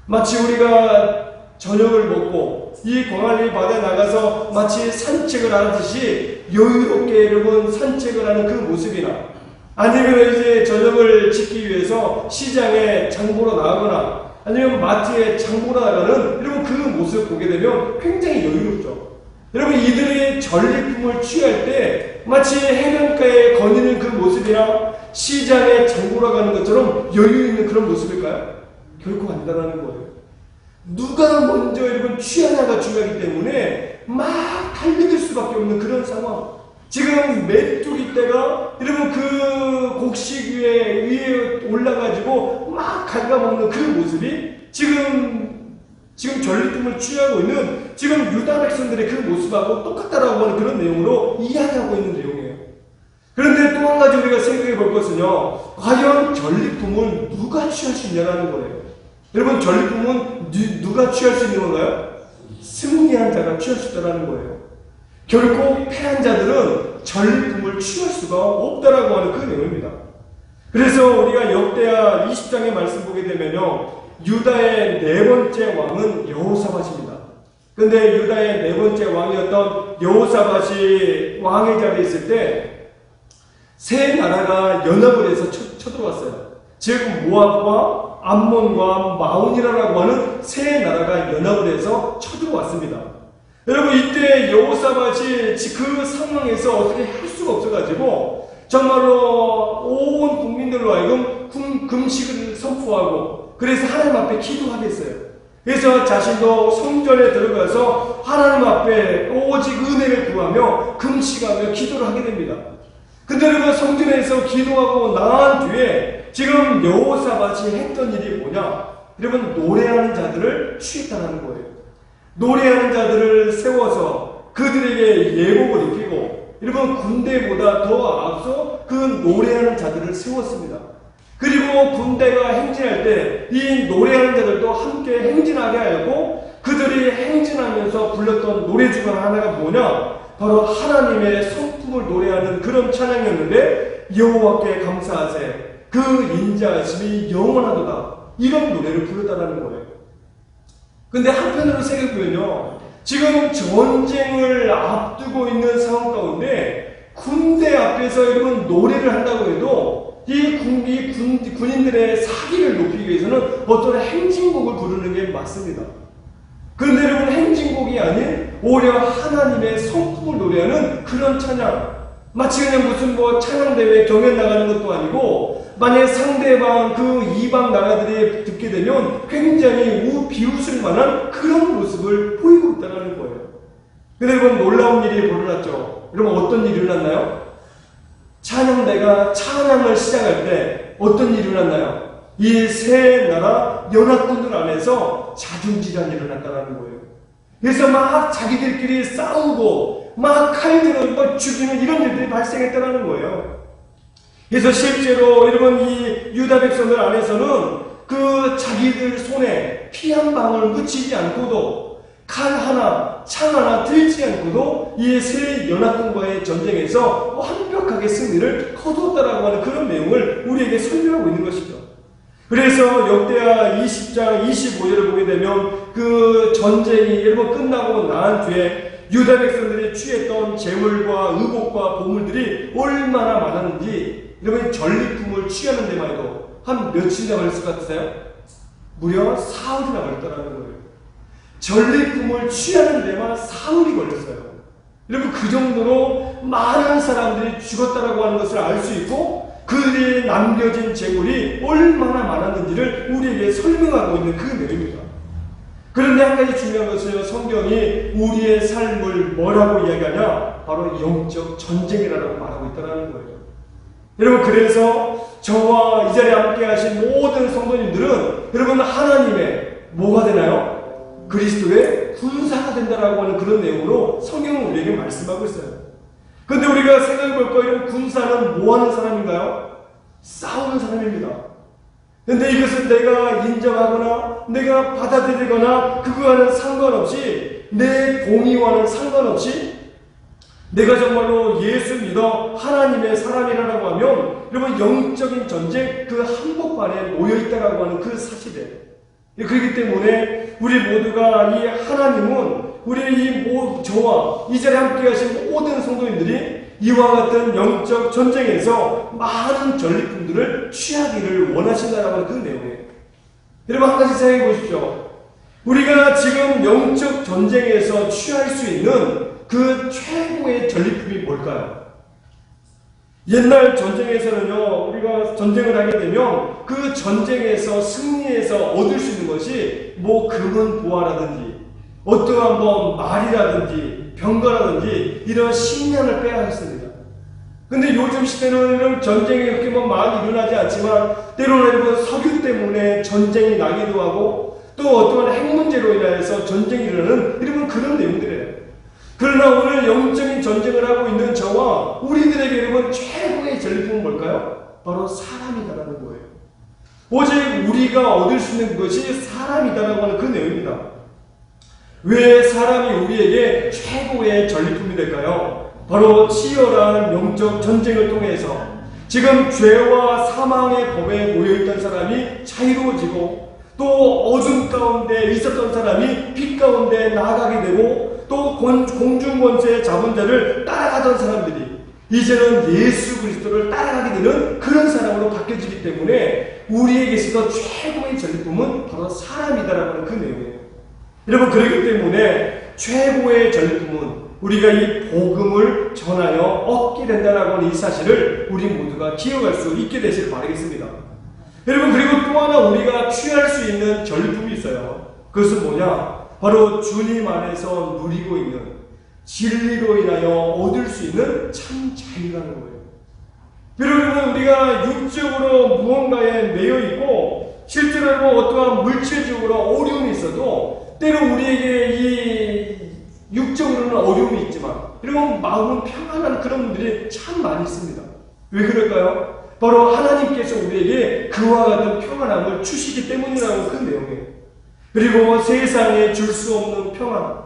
마치 우리가 저녁을 먹고 이 광안리 바다에 나가서 마치 산책을 하듯이 여유롭게 여러분 산책을 하는 그 모습이나 아니면 이제 저녁을 짓기 위해서 시장에 장보러 나가거나 아니면 마트에 장보러 나가는 여러분 그 모습을 보게 되면 굉장히 여유롭죠. 여러분 이들이 전리품을 취할 때 마치 해변가에 거니는 그 모습이나 시장에 장보러 가는 것처럼 여유 있는 그런 모습일까요? 결코 아니다라는 거예요. 누가 먼저 여러분 취하냐가 중요하기 때문에 막 달려들 수밖에 없는 그런 상황. 지금 메뚜기 떼가 여러분 그 곡식 위에 올라가지고 막 갉아먹는 그 모습이 지금 전리품을 취하고 있는 지금 유다 백성들의 그 모습하고 똑같다라고 하는 그런 내용으로 이야기하고 있는 내용이에요. 그런데 또 한 가지 우리가 생각해 볼 것은요, 과연 전리품을 누가 취할 수 있냐라는 거예요. 여러분 전리품은 누가 취할 수 있는 건가요? 승리한 자가 취할 수 있다는 거예요. 결코 패한 자들은 전리품을 취할 수가 없다라고 하는 그 내용입니다. 그래서 우리가 역대하 20장의 말씀 보게 되면요, 유다의 네 번째 왕은 여호사밧입니다. 근데 유다의 네 번째 왕이었던 여호사밧이 왕의 자리에 있을 때 세 나라가 연합을 해서 쳐들어왔어요. 즉 모압과 암몬과 마온이라고 하는 세 나라가 연합을 해서 쳐들어왔습니다. 여러분 이때 여호사밧이 그 상황에서 어떻게 할 수가 없어가지고 정말로 온 국민들로 하여금 금식을 선포하고 그래서 하나님 앞에 기도하게 했어요. 그래서 자신도 성전에 들어가서 하나님 앞에 오직 은혜를 구하며 금식하며 기도를 하게 됩니다. 근데 여러분 성전에서 기도하고 나간 뒤에 지금 여호사밧이 했던 일이 뭐냐? 여러분 노래하는 자들을 취했다는 거예요. 노래하는 자들을 세워서 그들에게 예복을 입히고 여러분 군대보다 더 앞서 그 노래하는 자들을 세웠습니다. 그리고 군대가 행진할 때 이 노래하는 자들도 함께 행진하게 하고 그들이 행진하면서 불렀던 노래 중 하나가 뭐냐? 바로 하나님의 성품을 노래하는 그런 찬양이었는데 여호와께 감사하세 그 인자하심이 영원하도다 이런 노래를 부르다라는 거예요. 근데 한편으로 생각해보면요, 지금 전쟁을 앞두고 있는 상황 가운데 군대 앞에서 여러분 노래를 한다고 해도 이 군인들의 사기를 높이기 위해서는 어떤 행진곡을 부르는 게 맞습니다. 그런데 여러분 행진곡이 아닌 오히려 하나님의 성품을 노래하는 그런 찬양, 마치 그냥 무슨 찬양대회 경연 나가는 것도 아니고 만약 상대방 그 이방 나라들이 듣게 되면 굉장히 비웃을 만한 그런 모습을 보이고 있다는 거예요. 근데 여러분 놀라운 일이 벌어졌죠. 여러분 어떤 일이 일어났나요? 찬양대가 찬양을 시작할 때 어떤 일이 일어났나요? 이 세 나라 연합군들 안에서 자중질환이 일어났다는 거예요. 그래서 막 자기들끼리 싸우고 막 칼들을 죽이는 이런 일들이 발생했다는 거예요. 그래서 실제로 여러분 이 유다 백성들 안에서는 그 자기들 손에 피 한 방울 묻히지 않고도 칼 하나, 창 하나 들지 않고도 이 세 연합군과의 전쟁에서 완벽하게 승리를 거두었다라고 하는 그런 내용을 우리에게 설명하고 있는 것이죠. 그래서 역대하 20장 25절을 보게 되면 그 전쟁이 여러분 끝나고 나한 뒤에 유다 백성들이 취했던 재물과 의복과 보물들이 얼마나 많았는지 여러분 전리품을 취하는 데만 해도 한 며칠이나 걸렸을 것 같으세요? 무려 사흘이나 걸렸다는 거예요. 전리품을 취하는 데만 사흘이 걸렸어요. 여러분 그 정도로 많은 사람들이 죽었다라고 하는 것을 알 수 있고 그들이 남겨진 재물이 얼마나 많았는지를 우리에게 설명하고 있는 그 내용입니다. 그런데 한 가지 중요한 것은 성경이 우리의 삶을 뭐라고 이야기하냐? 바로 영적 전쟁이라고 말하고 있다는 거예요. 여러분, 그래서 저와 이 자리에 함께 하신 모든 성도님들은 여러분 하나님의 뭐가 되나요? 그리스도의 군사가 된다라고 하는 그런 내용으로 성경은 우리에게 말씀하고 있어요. 근데 우리가 생각해 볼 거예요. 군사는 뭐 하는 사람인가요? 싸우는 사람입니다. 근데 이것은 내가 인정하거나 내가 받아들이거나 그거와는 상관없이, 내 동의와는 상관없이 내가 정말로 예수 믿어 하나님의 사람이라고 하면 여러분 영적인 전쟁 그 한복판에 모여있다라고 하는 그 사실이에요. 그렇기 때문에 우리 모두가 이 하나님은 우리 저와 이 자리에 함께 하신 모든 성도님들이 이와 같은 영적 전쟁에서 많은 전리품들을 취하기를 원하신다라고 하는 그 내용이에요. 여러분, 한 가지 생각해 보십시오. 우리가 지금 영적 전쟁에서 취할 수 있는 그 최고의 전리품이 뭘까요? 옛날 전쟁에서는요, 우리가 전쟁을 하게 되면 그 전쟁에서 승리해서 얻을 수 있는 것이 뭐 금은 보화라든지 어떠한 뭐 말이라든지 병거라든지 이런 식량을 빼앗았습니다. 근데 요즘 시대는 이런 전쟁이 그렇게 뭐 많이 일어나지 않지만 때로는 석유 때문에 전쟁이 나기도 하고 또 어떠한 핵 문제로 인해서 전쟁이 일어나는 이런 그런 내용들이에요. 그러나 오늘 영적인 전쟁을 하고 있는 저와 우리들에게 여러분 최고의 전리품은 뭘까요? 바로 사람이다라는 거예요. 오직 우리가 얻을 수 있는 것이 사람이다라고 하는 그 내용입니다. 왜 사람이 우리에게 최고의 전리품이 될까요? 바로 치열한 영적 전쟁을 통해서 지금 죄와 사망의 법에 모여있던 사람이 자유로워지고 또 어둠 가운데 있었던 사람이 빛 가운데 나아가게 되고 또 공중권세 잡은 자를 따라가던 사람들이 이제는 예수 그리스도를 따라가게 되는 그런 사람으로 바뀌어지기 때문에 우리에게 있어서 최고의 전리품은 바로 사람이다라고 하는 그 내용이에요. 여러분, 그렇기 때문에 최고의 전리품은 우리가 이 복음을 전하여 얻게 된다라고 하는 이 사실을 우리 모두가 기억할 수 있게 되시길 바라겠습니다. 여러분, 그리고 또 하나 우리가 취할 수 있는 전리품이 있어요. 그것은 뭐냐? 바로 주님 안에서 누리고 있는 진리로 인하여 얻을 수 있는 참 자유라는 거예요. 여러분, 우리가 육적으로 무언가에 매여 있고 실제로 어떠한 물질적으로 어려움이 있어도 때로 우리에게 이 육적으로는 어려움이 있지만 여러분 마음은 평안한 그런 분들이 참 많이 있습니다. 왜 그럴까요? 바로 하나님께서 우리에게 그와 같은 평안함을 주시기 때문이라고 그 내용이에요. 그리고 세상에 줄 수 없는 평안.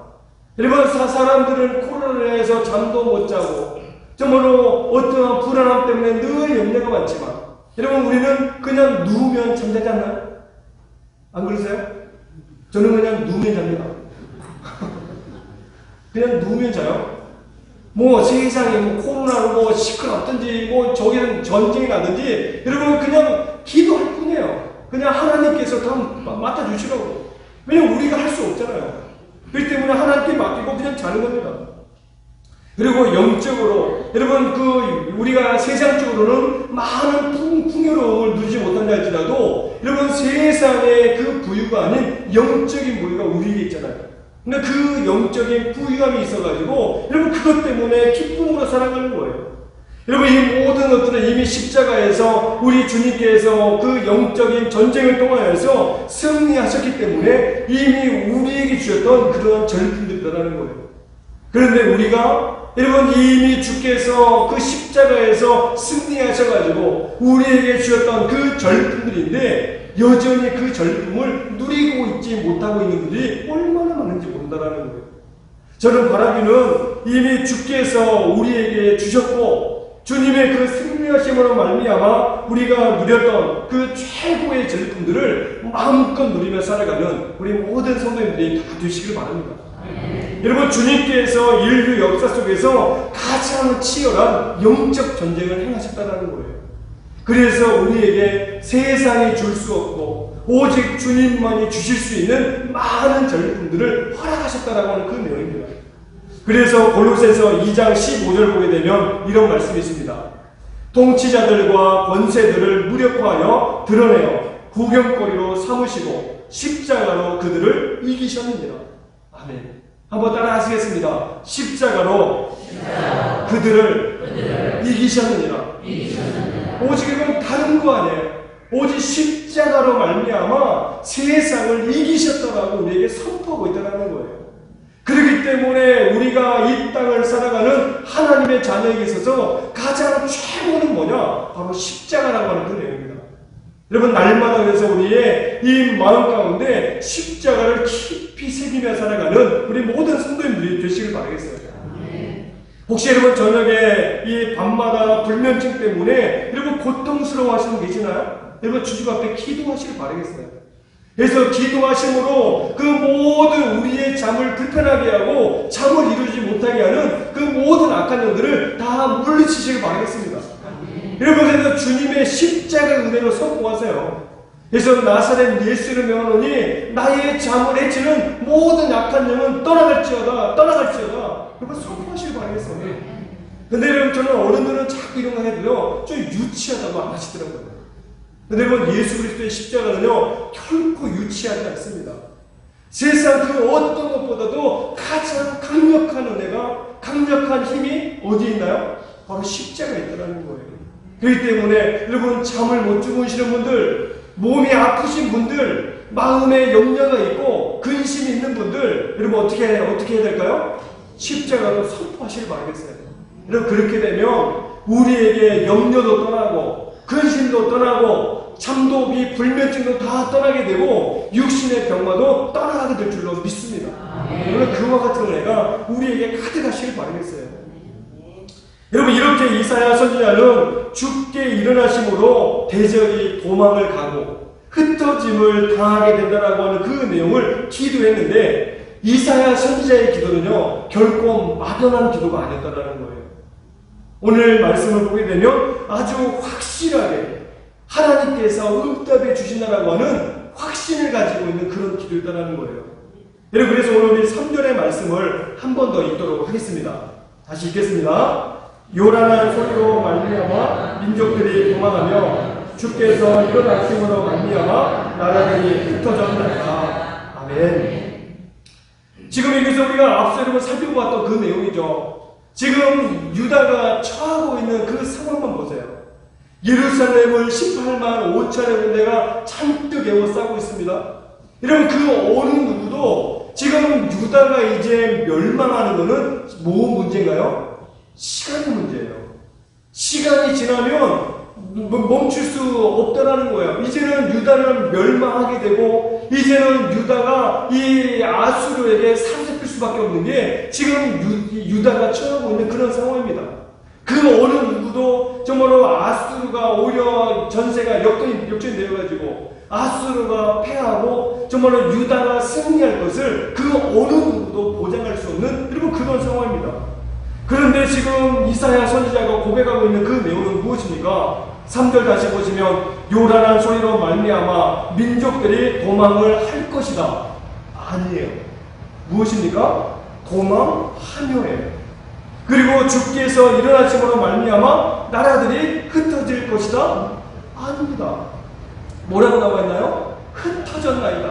여러분, 사람들은 코로나로 인해서 잠도 못 자고 정말로 어떠한 불안함 때문에 늘 염려가 많지만 여러분, 우리는 그냥 누우면 잠자지 않나요? 안 그러세요? 저는 그냥 누우면 잡니다. 그냥 누우면 자요. 뭐 세상에 뭐 코로나로 뭐 시끄럽든지 뭐 저기는 전쟁이 나든지 여러분 그냥 기도할 뿐이에요. 그냥 하나님께서 다 맡아주시라고. 왜냐면 우리가 할 수 없잖아요. 그렇기 때문에 하나님께 맡기고 그냥 자는 겁니다. 그리고 영적으로 여러분 우리가 세상적으로는 많은 풍요로움을 누리지 못한다 할지라도 여러분 세상의 그 부유가 아닌 영적인 부유가 우리에게 있잖아요. 근데 그 영적인 부유함이 있어가지고 여러분 그것 때문에 기쁨으로 살아가는 거예요. 여러분 이 모든 것들은 이미 십자가에서 우리 주님께서 그 영적인 전쟁을 통하여서 승리하셨기 때문에 이미 우리에게 주셨던 그런 전리품들이라는 거예요. 그런데 우리가 여러분 이미 주께서 그 십자가에서 승리하셔가지고 우리에게 주셨던 그 전리품들인데 여전히 그 전리품을 누리고 있지 못하고 있는 분들이 얼마나 많은지 모른다는 거예요. 저는 바라기는 이미 주께서 우리에게 주셨고 주님의 그 승리하심으로 말미암아 우리가 누렸던 그 최고의 전리품들을 마음껏 누리며 살아가는 우리 모든 성도님들이 다 되시길 바랍니다. 여러분 주님께서 인류 역사 속에서 가장 치열한 영적 전쟁을 행하셨다는 거예요. 그래서 우리에게 세상이 줄 수 없고 오직 주님만이 주실 수 있는 많은 전리품들을 허락하셨다라고 하는 그 내용입니다. 그래서 골로새서 2장 15절 보게 되면 이런 말씀이 있습니다. 통치자들과 권세들을 무력화하여 드러내어 구경거리로 삼으시고 십자가로 그들을 이기셨느니라. 아멘. 한번 따라 하시겠습니다. 십자가로 그들을 이기셨느니라. 오직 이건 다른 거 아니에요. 오직 십자가로 말미암아 세상을 이기셨다라고 우리에게 선포하고 있다는 거예요. 그렇기 때문에 우리가 이 땅을 살아가는 하나님의 자녀에게 있어서 가장 최고는 뭐냐? 바로 십자가라고 하는 그 내용입니다. 여러분, 날마다 그래서 우리의 이 마음 가운데 십자가를 깊이 새기며 살아가는 우리 모든 성도님들이 되시길 바라겠어요. 혹시 여러분 저녁에 이 밤마다 불면증 때문에 여러분 고통스러워 하시는 분 계시나요? 여러분 주님 앞에 기도하시길 바라겠어요. 그래서 기도하심으로 그 모든 우리의 잠을 불편하게 하고 잠을 이루지 못하게 하는 그 모든 악한 영들을 다 물리치시길 바라겠습니다. 여러분, 그래서 주님의 십자가 은혜로 선포하세요. 그래서 나사렛 예수를 명하노니 나의 잠을 해치는 모든 악한 영은 떠나갈지어다. 여러분 선포하시길 바라겠어요. 근데 여러분, 저는 어른들은 자꾸 이런 거 해도요 좀 유치하다고 안 하시더라고요. 근데 여러분, 예수 그리스도의 십자가는요 결코 유치하지 않습니다. 세상 그 어떤 것보다도 가장 강력한 은혜가, 강력한 힘이 어디에 있나요? 바로 십자가에 있다는 거예요. 그렇기 때문에 여러분, 잠을 못 주무시는 분들, 몸이 아프신 분들, 마음에 염려가 있고 근심이 있는 분들, 여러분 어떻게 해야 될까요? 십자가로 선포하시길 바라겠어요. 여러분, 그렇게 되면 우리에게 염려도 떠나고 근심도 떠나고 잠도비 불면증도 다 떠나게 되고 육신의 병마도 떠나가게 될 줄로 믿습니다. 여러분, 그와 같은 은혜가 우리에게 가득하시길 바라겠어요. 여러분, 이렇게 이사야 선지자는 주께 일어나심으로 대적이 도망을 가고 흩어짐을 당하게 된다라고 하는 그 내용을 기도했는데, 이사야 선지자의 기도는요 결코 막연한 기도가 아니었다라는 거예요. 오늘 말씀을 보게 되면 아주 확실하게 하나님께서 응답해 주신다라고 하는 확신을 가지고 있는 그런 기도였다라는 거예요. 여러분, 그래서 오늘 우리 3절의 말씀을 한 번 더 읽도록 하겠습니다. 다시 읽겠습니다. 요란한 소리로 말미암아 민족들이 도망하며 주께서 일어나심으로 말미암아 나라들이 흩어졌나이다. 아멘. 지금 여기서 우리가 앞서 여러분 살펴봤던 그 내용이죠. 지금 유다가 처하고 있는 그 상황만 보세요. 예루살렘을 18만 5천의 군대가 잔뜩 에워싸고 있습니다. 여러분, 그 어느 누구도 지금 유다가 이제 멸망하는 것은 뭐 문제인가요? 시간의 문제예요. 시간이 지나면 멈출 수 없다라는 거예요. 이제는 유다는 멸망하게 되고, 이제는 유다가 이 아수르에게 사로잡힐 수밖에 없는 게 지금 유다가 처하고 있는 그런 상황입니다. 그 어느 누구도 정말로 아수르가 오히려 전세가 역전이 되어가지고 아수르가 패하고 정말로 유다가 승리할 것을 그 어느 누구도 보장할 수 없는 여러분 그런 상황입니다. 그런데 지금 이사야 선지자가 고백하고 있는 그 내용은 무엇입니까? 3절 다시 보시면 요란한 소리로 말미암아 민족들이 도망을 할 것이다. 아니에요. 무엇입니까? 도망하며예요. 그리고 주께서 일어나심으로 말미암아 나라들이 흩어질 것이다. 아닙니다. 뭐라고 나와 있나요? 흩어졌나이다.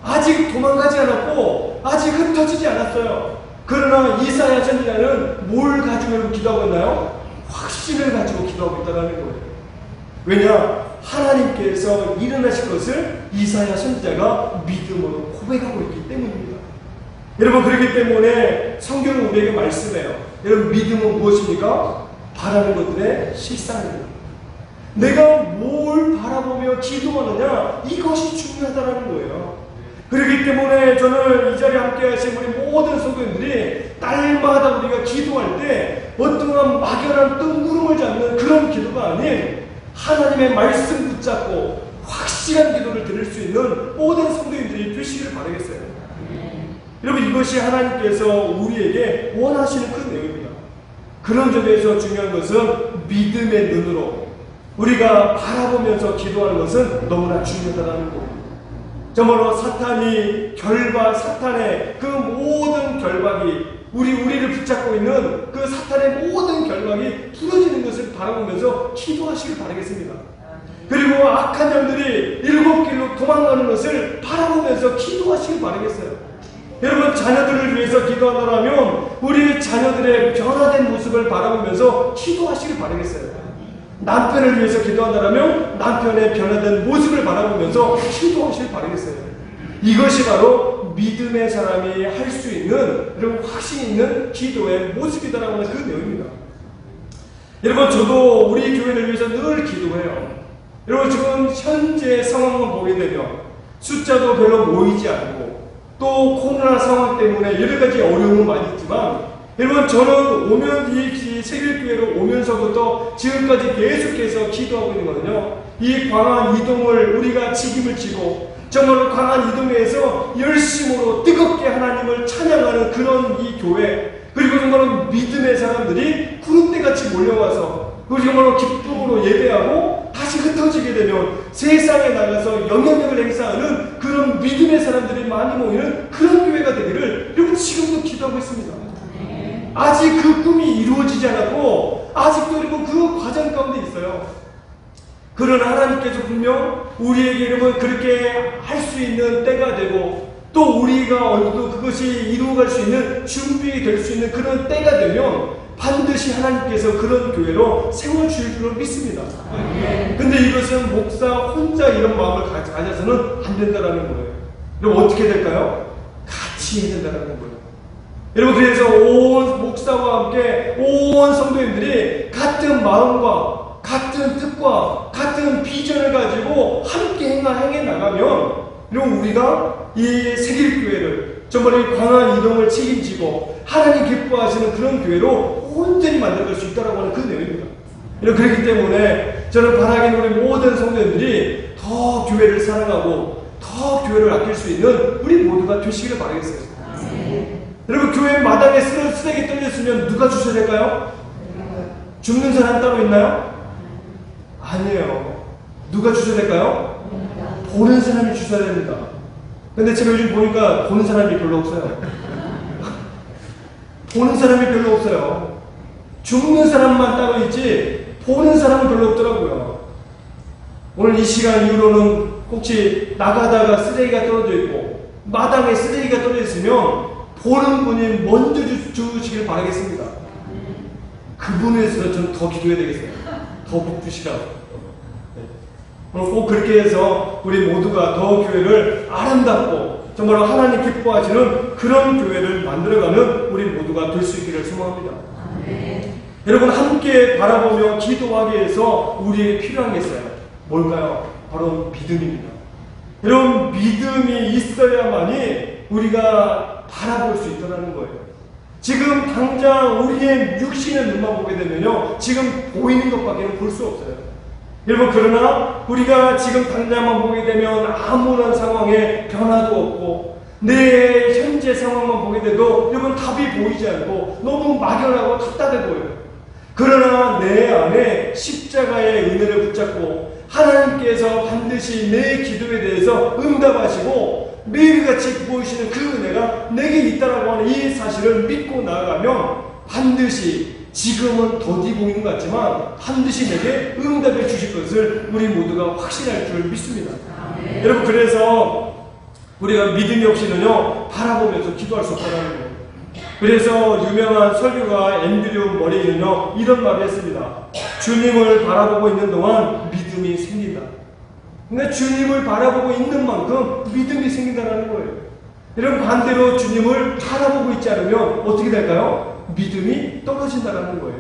아직 도망가지 않았고 아직 흩어지지 않았어요. 그러나 이사야 선지자는 뭘 가지고 기도하고 있나요? 확신을 가지고 기도하고 있다는 거예요. 왜냐? 하나님께서 일어나실 것을 이사야 선지자가 믿음으로 고백하고 있기 때문입니다. 여러분, 그렇기 때문에 성경은 우리에게 말씀해요. 여러분, 믿음은 무엇입니까? 바라는 것들의 실상입니다. 내가 뭘 바라보며 기도하느냐, 이것이 중요하다는 거예요. 그렇기 때문에 저는 이 자리에 함께 하신 우리 모든 성도님들이 날마다 우리가 기도할 때 어떠한 막연한 뜬구름을 잡는 그런 기도가 아닌 하나님의 말씀 붙잡고 확실한 기도를 드릴 수 있는 모든 성도님들이 되시기를 바라겠어요. 여러분, 이것이 하나님께서 우리에게 원하시는 그 내용입니다. 그런 점에서 중요한 것은 믿음의 눈으로 우리가 바라보면서 기도하는 것은 너무나 중요하다는 겁니다. 정말로 사탄의 그 모든 결박이 우리를 붙잡고 있는 그 사탄의 모든 결박이 부러지는 것을 바라보면서 기도하시길 바라겠습니다. 그리고 악한 영들이 일곱 길로 도망가는 것을 바라보면서 기도하시길 바라겠어요. 여러분, 자녀들을 위해서 기도하더라면 우리 자녀들의 변화된 모습을 바라보면서 기도하시길 바라겠어요. 남편을 위해서 기도한다면 남편의 변화된 모습을 바라보면서 기도하시길 바라겠어요. 이것이 바로 믿음의 사람이 할 수 있는, 여러분, 확신 있는 기도의 모습이다라고 하는 그 내용입니다. 여러분, 저도 우리 교회를 위해서 늘 기도해요. 여러분, 지금 현재 상황만 보게 되면 숫자도 별로 모이지 않고 또 코로나 상황 때문에 여러 가지 어려움은 많이 있지만, 여러분, 저는 이 세계교회로 오면서부터 지금까지 계속해서 기도하고 있는 거거든요. 이 광안 이동을 우리가 책임을 지고 정말로 광안 이동에서 열심으로 뜨겁게 하나님을 찬양하는 그런 이 교회, 그리고 정말로 믿음의 사람들이 구름대같이 몰려와서 그리고 정말로 기쁨으로 예배하고 다시 흩어지게 되면 세상에 나가서 영향력을 행사하는 그런 믿음의 사람들이 많이 모이는 그런 교회가 되기를 여러분 지금도 기도하고 있습니다. 아직 그 꿈이 이루어지지 않았고 아직도 여러분 그 과정 가운데 있어요. 그러나 하나님께서 분명 우리에게 여러분 그렇게 할 수 있는 때가 되고 또 우리가 얼굴도 그것이 이루어갈 수 있는 준비될 수 있는 그런 때가 되면 반드시 하나님께서 그런 교회로 세워주실 줄로 믿습니다. 근데 이것은 목사 혼자 이런 마음을 가져서는 안 된다는 거예요. 그럼 어떻게 될까요? 같이 해야 된다는 거예요. 여러분, 그래서 온 목사와 함께 온 성도님들이 같은 마음과 같은 뜻과 같은 비전을 가지고 함께 행해 나가면 여러분 우리가 이 세길교회를 정말 이 광안 이동을 책임지고 하나님 기뻐하시는 그런 교회로 온전히 만들어갈 수 있다고 하는 그 내용입니다. 그렇기 때문에 저는 바라기는 우리 모든 성도님들이 더 교회를 사랑하고 더 교회를 아낄 수 있는 우리 모두가 되시기를 바라겠어요. 여러분, 교회 마당에 쓰레기 떨렸으면 누가 주셔야 될까요? 줍는 사람 따로 있나요? 아니에요. 누가 주셔야 될까요? 보는 사람이 주셔야 됩니다. 근데 제가 요즘 보니까 보는 사람이 별로 없어요. 보는 사람이 별로 없어요. 줍는 사람만 따로 있지 보는 사람은 별로 없더라고요. 오늘 이 시간 이후로는 혹시 나가다가 쓰레기가 떨어져 있고 마당에 쓰레기가 떨어져 있으면 보는 분이 먼저 주시길 바라겠습니다. 그분에 대해서 저는 더 기도해야 되겠어요. 더 주시라고. 오늘 꼭 그렇게 해서 우리 모두가 더 교회를 아름답고 정말로 하나님 기뻐하시는 그런 교회를 만들어가는 우리 모두가 될 수 있기를 소망합니다. 여러분, 함께 바라보며 기도하기 위해서 우리에게 필요한 게 있어요. 뭘까요? 바로 믿음입니다. 여러분, 믿음이 있어야만이 우리가 바라볼 수 있다는 거예요. 지금 당장 우리의 육신의 눈만 보게 되면요, 지금 보이는 것밖에 볼 수 없어요. 여러분, 그러나 우리가 지금 당장만 보게 되면 아무런 상황에 변화도 없고 내 현재 상황만 보게 돼도 여러분 답이 보이지 않고 너무 막연하고 답답해 보여요. 그러나 내 안에 십자가의 은혜를 붙잡고 하나님께서 반드시 내 기도에 대해서 응답하시고 매일같이 보이시는 그 은혜가 내게 있다라고 하는 이 사실을 믿고 나아가면 반드시 지금은 더디 보이는 것 같지만 반드시 내게 응답해 주실 것을 우리 모두가 확신할 줄 믿습니다. 여러분, 그래서 우리가 믿음이 없이는요 바라보면서 기도할 수 없다는 거예요. 그래서 유명한 설교가 앤드류 머레이는요 이런 말을 했습니다. 주님을 바라보고 있는 동안 믿음이 생긴다. 근데 주님을 바라보고 있는 만큼 믿음이 생긴다는 거예요. 여러분, 반대로 주님을 바라보고 있지 않으면 어떻게 될까요? 믿음이 떨어진다는 거예요.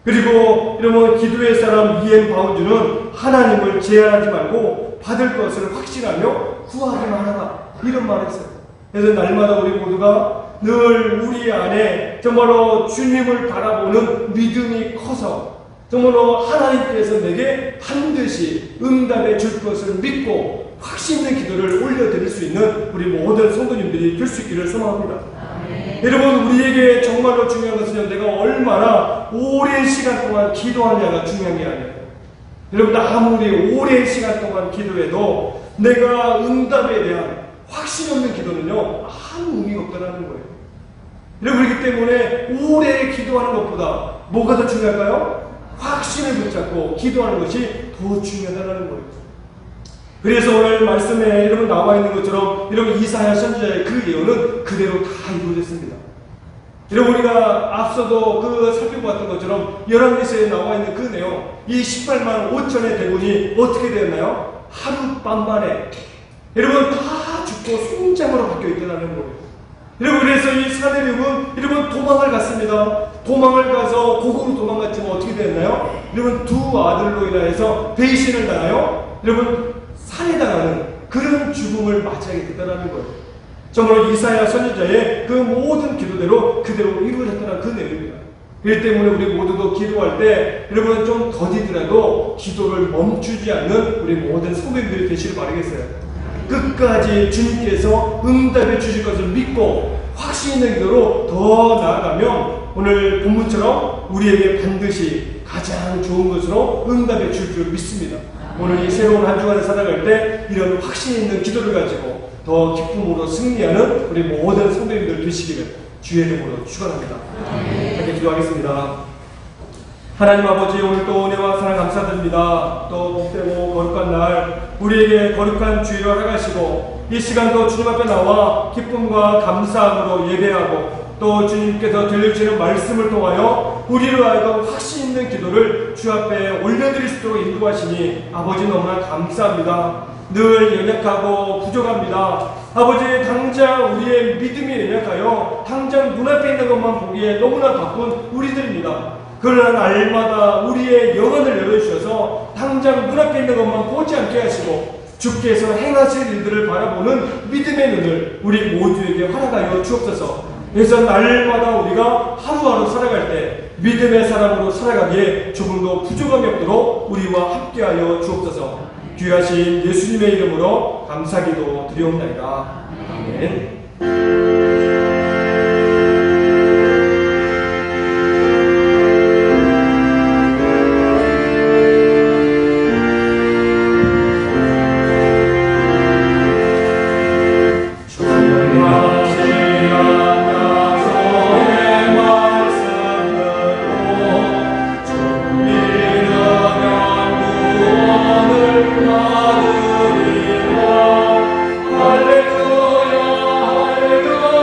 그리고 여러분, 기도의 사람 이엔 바운즈는 하나님을 제한하지 말고 받을 것을 확신하며 구하기만 하라, 이런 말을 했어요. 그래서 날마다 우리 모두가 늘 우리 안에 정말로 주님을 바라보는 믿음이 커서 정말로 하나님께서 내게 반드시 응답해 줄 것을 믿고 확신 있는 기도를 올려드릴 수 있는 우리 모든 성도님들이 될 수 있기를 소망합니다. 여러분, 우리에게 정말로 중요한 것은 내가 얼마나 오랜 시간 동안 기도하느냐가 중요한 게 아니에요. 여러분, 아무리 오랜 시간 동안 기도해도 내가 응답에 대한 확신 없는 기도는요 아무 의미가 없다는 거예요. 여러분, 그렇기 때문에 오래 기도하는 것보다 뭐가 더 중요할까요? 확신을 붙잡고 기도하는 것이 더 중요하다는 거예요. 그래서 오늘 말씀에 여러분 나와 있는 것처럼 여러분 이사야 선지자의 그 예언은 그대로 다 이루어졌습니다. 여러분 우리가 앞서도 살펴보았던 것처럼 열왕기서에 나와 있는 그 내용, 이 18만 5천의 대군이 어떻게 되었나요? 하룻밤 만에 여러분 다 죽고 송장으로 바뀌어 있더라는 거예요. 여러분 그래서 이 사내륙은 여러분 도망을 갔습니다. 도망을 가서 고국으로 도망갔지만 어떻게 됐나요? 여러분 두 아들로 인하여서 배신을 당하여 여러분 살해당하는 그런 죽음을 맞이하게 됐다는 거예요. 정말 이사야 선지자의 그 모든 기도대로 그대로 이루어졌다는 그 내용입니다. 그렇기 때문에 우리 모두도 기도할 때 여러분 좀 더디더라도 기도를 멈추지 않는 우리 모든 성도님들이 되시길 바라겠어요. 끝까지 주님께서 응답해 주실 것을 믿고 확신 있는 기도로 더 나아가면 오늘 본문처럼 우리에게 반드시 가장 좋은 것으로 응답해 줄 줄 믿습니다. 오늘 이 새로운 한 주간을 살아갈 때 이런 확신 있는 기도를 가지고 더 기쁨으로 승리하는 우리 모든 성도님들 되시기를 주의 이름으로 축원합니다. 함께 기도하겠습니다. 하나님 아버지, 오늘도 은혜와 사랑 감사드립니다. 또 복되고 거룩한 날 우리에게 거룩한 주일을 허락하시고 이 시간도 주님 앞에 나와 기쁨과 감사함으로 예배하고 또 주님께서 들려주시는 말씀을 통하여 우리로 하여금 확신 있는 기도를 주 앞에 올려드릴 수 있도록 인도하시니 아버지 너무나 감사합니다. 늘 연약하고 부족합니다. 아버지, 당장 우리의 믿음이 연약하여 당장 눈앞에 있는 것만 보기에 너무나 바쁜 우리들입니다. 그러나 날마다 우리의 영혼을 열어주셔서 당장 눈앞에 있는 것만 보지 않게 하시고 주께서 행하실 일들을 바라보는 믿음의 눈을 우리 모두에게 허락하여 주옵소서. 그래서 날마다 우리가 하루하루 살아갈 때 믿음의 사람으로 살아가기에 조금도 부족함이 없도록 우리와 함께하여 주옵소서. 귀하신 예수님의 이름으로 감사기도 드리옵나이다. 아멘. 할렐루야 할렐루야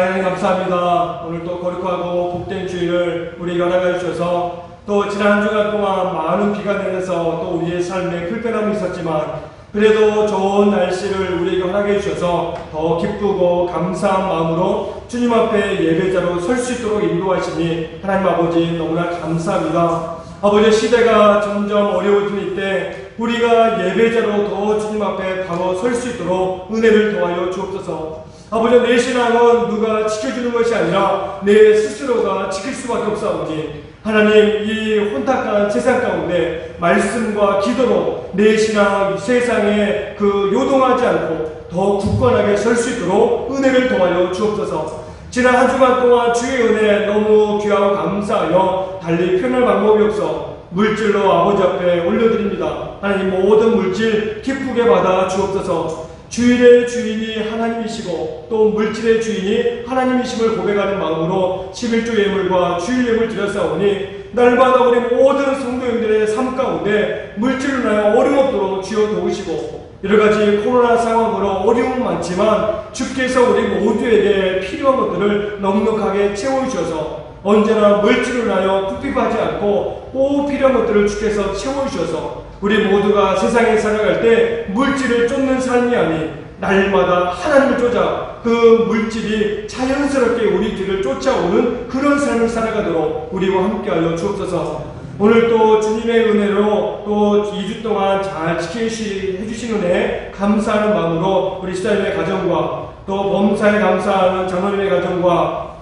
하나님 감사합니다. 오늘 또 거룩하고 복된 주일을 우리에게 허락해 주셔서 또 지난 한 주간 동안 많은 비가 내려서 또 우리의 삶에 불편함이 있었지만 그래도 좋은 날씨를 우리에게 허락해 주셔서 더 기쁘고 감사한 마음으로 주님 앞에 예배자로 설 수 있도록 인도하시니 하나님 아버지 너무나 감사합니다. 아버지, 시대가 점점 어려워지는 이때 우리가 예배자로 더 주님 앞에 바로 설 수 있도록 은혜를 더하여 주옵소서. 아버지, 내 신앙은 누가 지켜주는 것이 아니라 내 스스로가 지킬 수밖에 없사오니 하나님, 이 혼탁한 세상 가운데 말씀과 기도로 내 신앙 세상에 요동하지 않고 더 굳건하게 설 수 있도록 은혜를 더하여 주옵소서. 지난 한 주간 동안 주의 은혜 너무 귀하고 감사하여 달리 표현할 방법이 없어 물질로 아버지 앞에 올려드립니다. 하나님, 모든 물질 기쁘게 받아 주옵소서. 주일의 주인이 하나님이시고 또 물질의 주인이 하나님이심을 고백하는 마음으로 11조 예물과 주일 예물 드렸사오니 날마다 우리 모든 성도님들의 삶 가운데 물질로 인하여 어려움 없도록 주여 도우시고 여러가지 코로나 상황으로 어려움은 많지만 주께서 우리 모두에게 필요한 것들을 넉넉하게 채워주셔서 언제나 물질로 인하여 궁핍하지 않고 꼭 필요한 것들을 주께서 채워주셔서 우리 모두가 세상에 살아갈 때 물질을 쫓는 삶이 아닌 날마다 하나님을 쫓아 그 물질이 자연스럽게 우리 뒤를 쫓아오는 그런 삶을 살아가도록 우리와 함께하여 주옵소서. 오늘 또 주님의 은혜로 또 2주 동안 잘 지켜주신 은혜 감사하는 마음으로 우리 시장님의 가정과 또 범사에 감사하는 장로님의 가정과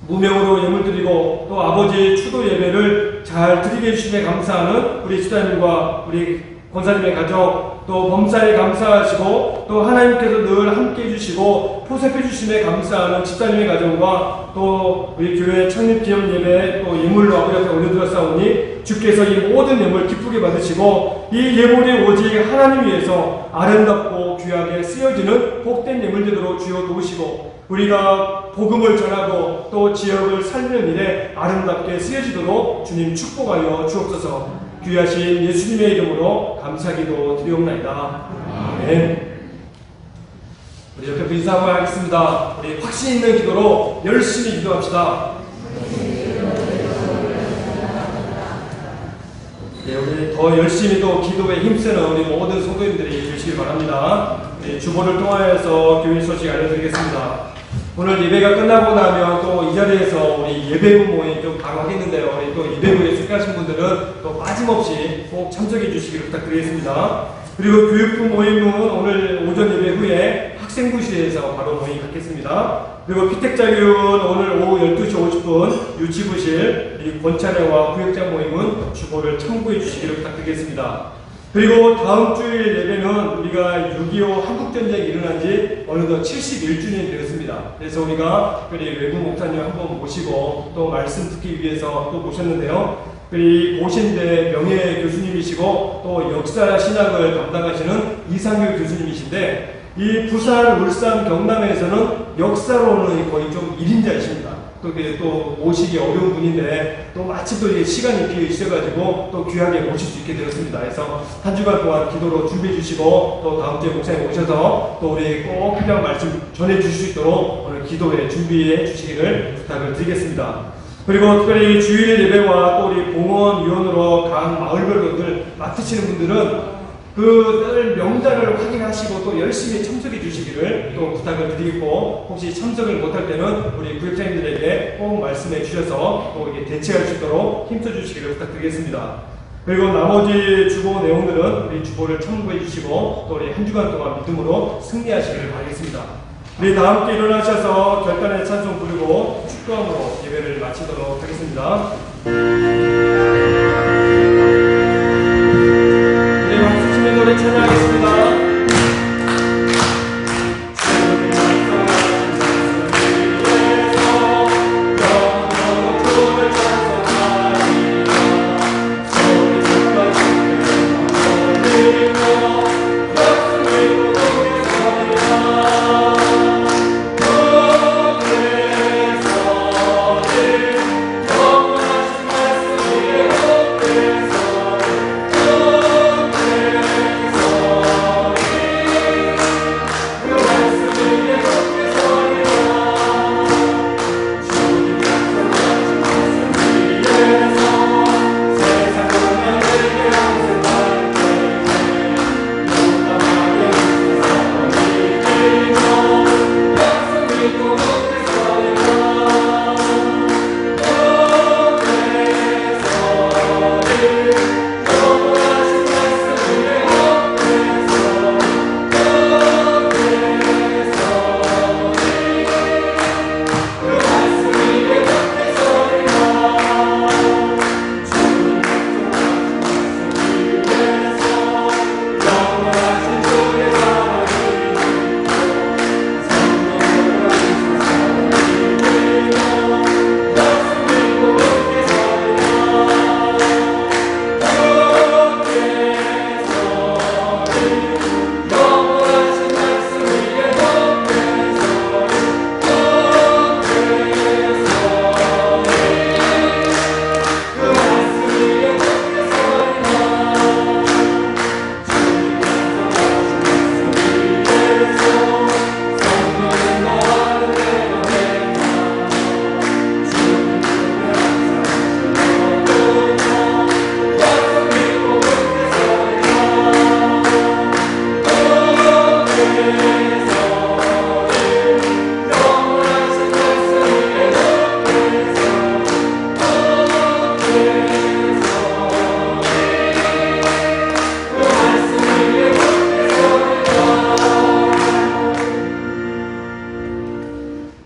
무명으로 예물 드리고 또 아버지 추도 예배를 잘 드리게 해주심에 감사하는 우리 지도자님과 우리 권사님의 가정, 또 범사에 감사하시고 또 하나님께서 늘 함께 해주시고 포섭해 주심에 감사하는 집사님의 가정과 또 우리 교회 창립 기념 예배 또 예물로 아버지 앞에 올려드렸사오니 주께서 이 모든 예물 기쁘게 받으시고 이 예물이 오직 하나님 위해서 아름답고 귀하게 쓰여지는 복된 예물 되도록 주여 도우시고 우리가 복음을 전하고 또 지역을 살리는 일에 아름답게 쓰여지도록 주님 축복하여 주옵소서. 귀하신 예수님의 이름으로 감사기도 드리옵나이다. 아멘. 우리 옆에 인사 한번 하겠습니다. 우리 확신 있는 기도로 열심히 기도합시다. 네, 우리 더 열심히 또 기도에 힘쓰는 우리 모든 성도님들이 되시길 바랍니다. 우리 주보를 통하여서 교회 소식 알려드리겠습니다. 오늘 예배가 끝나고 나면 또 이 자리에서 우리 예배부 모임 좀 바로 하겠는데요. 우리 또 예배부에 속하신 분들은 또 빠짐없이 꼭 참석해 주시기를 부탁드리겠습니다. 그리고 교육부 모임은 오늘 오전 예배 후에 학생부실에서 바로 모임 갖겠습니다. 그리고 피택자교육은 오늘 오후 12시 50분 유치부실, 이 권찬회와 구역장 모임은 주보를 참고해 주시기를 부탁드리겠습니다. 그리고 다음 주일 예배는 우리가 6.25 한국전쟁이 일어난 지 어느덧 71주년이 되었습니다. 그래서 우리가 특별히 외부 목사님 한번 모시고 또 말씀 듣기 위해서 또 모셨는데요. 이 고신대 명예 교수님이시고 또 역사 신학을 담당하시는 이상규 교수님이신데 이 부산, 울산, 경남에서는 역사로는 거의 좀 1인자이십니다. 또 모시기 어려운 분인데 또 마침 또 시간이 비어 있어가지고 또 귀하게 모실 수 있게 되었습니다. 그래서 한 주간 동안 기도로 준비해 주시고 또 다음 주에 목사님 오셔서 또 우리 꼭 필요한 말씀 전해 주실 수 있도록 오늘 기도에 준비해 주시기를 부탁을 드리겠습니다. 그리고 특별히 주일 예배와 또 우리 봉헌위원으로 각 마을별로들 맡으시는 분들은 늘 명단을 확인하시고 또 열심히 참석해 주시기를 또 부탁을 드리고 혹시 참석을 못할 때는 우리 구역장님들에게 꼭 말씀해 주셔서 또 이게 대체할 수 있도록 힘써 주시기를 부탁드리겠습니다. 그리고 나머지 주보 내용들은 우리 주보를 참고해 주시고 또 우리 한 주간 동안 믿음으로 승리하시기를 바라겠습니다. 우리 다 함께 일어나셔서 결단의 찬송 부르고 축도함으로 예배를 마치도록 하겠습니다. 노래 찬양하겠습니다. 영원하신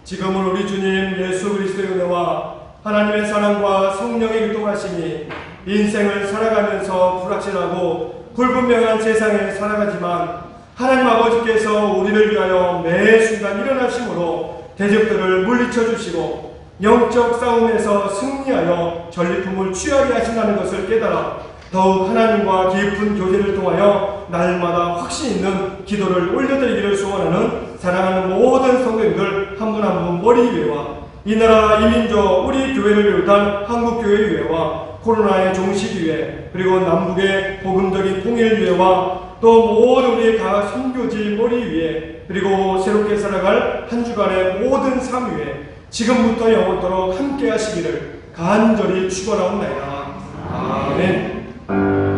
지금은 우리 주님 예수 그리스도의 은혜와 하나님의 사랑과 성령의 교통하심이 인생을 살아가면서 불확실하고 불분명한 세상에 살아가지만 하나님 아버지께서 우리를 위하여 매 순간 일어나심으로 대적들을 물리쳐 주시고 영적 싸움에서 승리하여 전리품을 취하게 하신다는 것을 깨달아 더욱 하나님과 깊은 교제를 통하여 날마다 확신 있는 기도를 올려드리기를 소원하는 사랑하는 모든 성도님들 한 분 한 분 머리 위에와 이 나라 이민족 우리 교회를 비롯한 한국교회 위에와 코로나의 종식 위에 그리고 남북의 복음적인 통일 위에와 또 모든 우리 각 선교지 머리 위에 그리고 새롭게 살아갈 한 주간의 모든 삶 위에 지금부터 영원토록 함께 하시기를 간절히 축원하옵나이다. 아멘.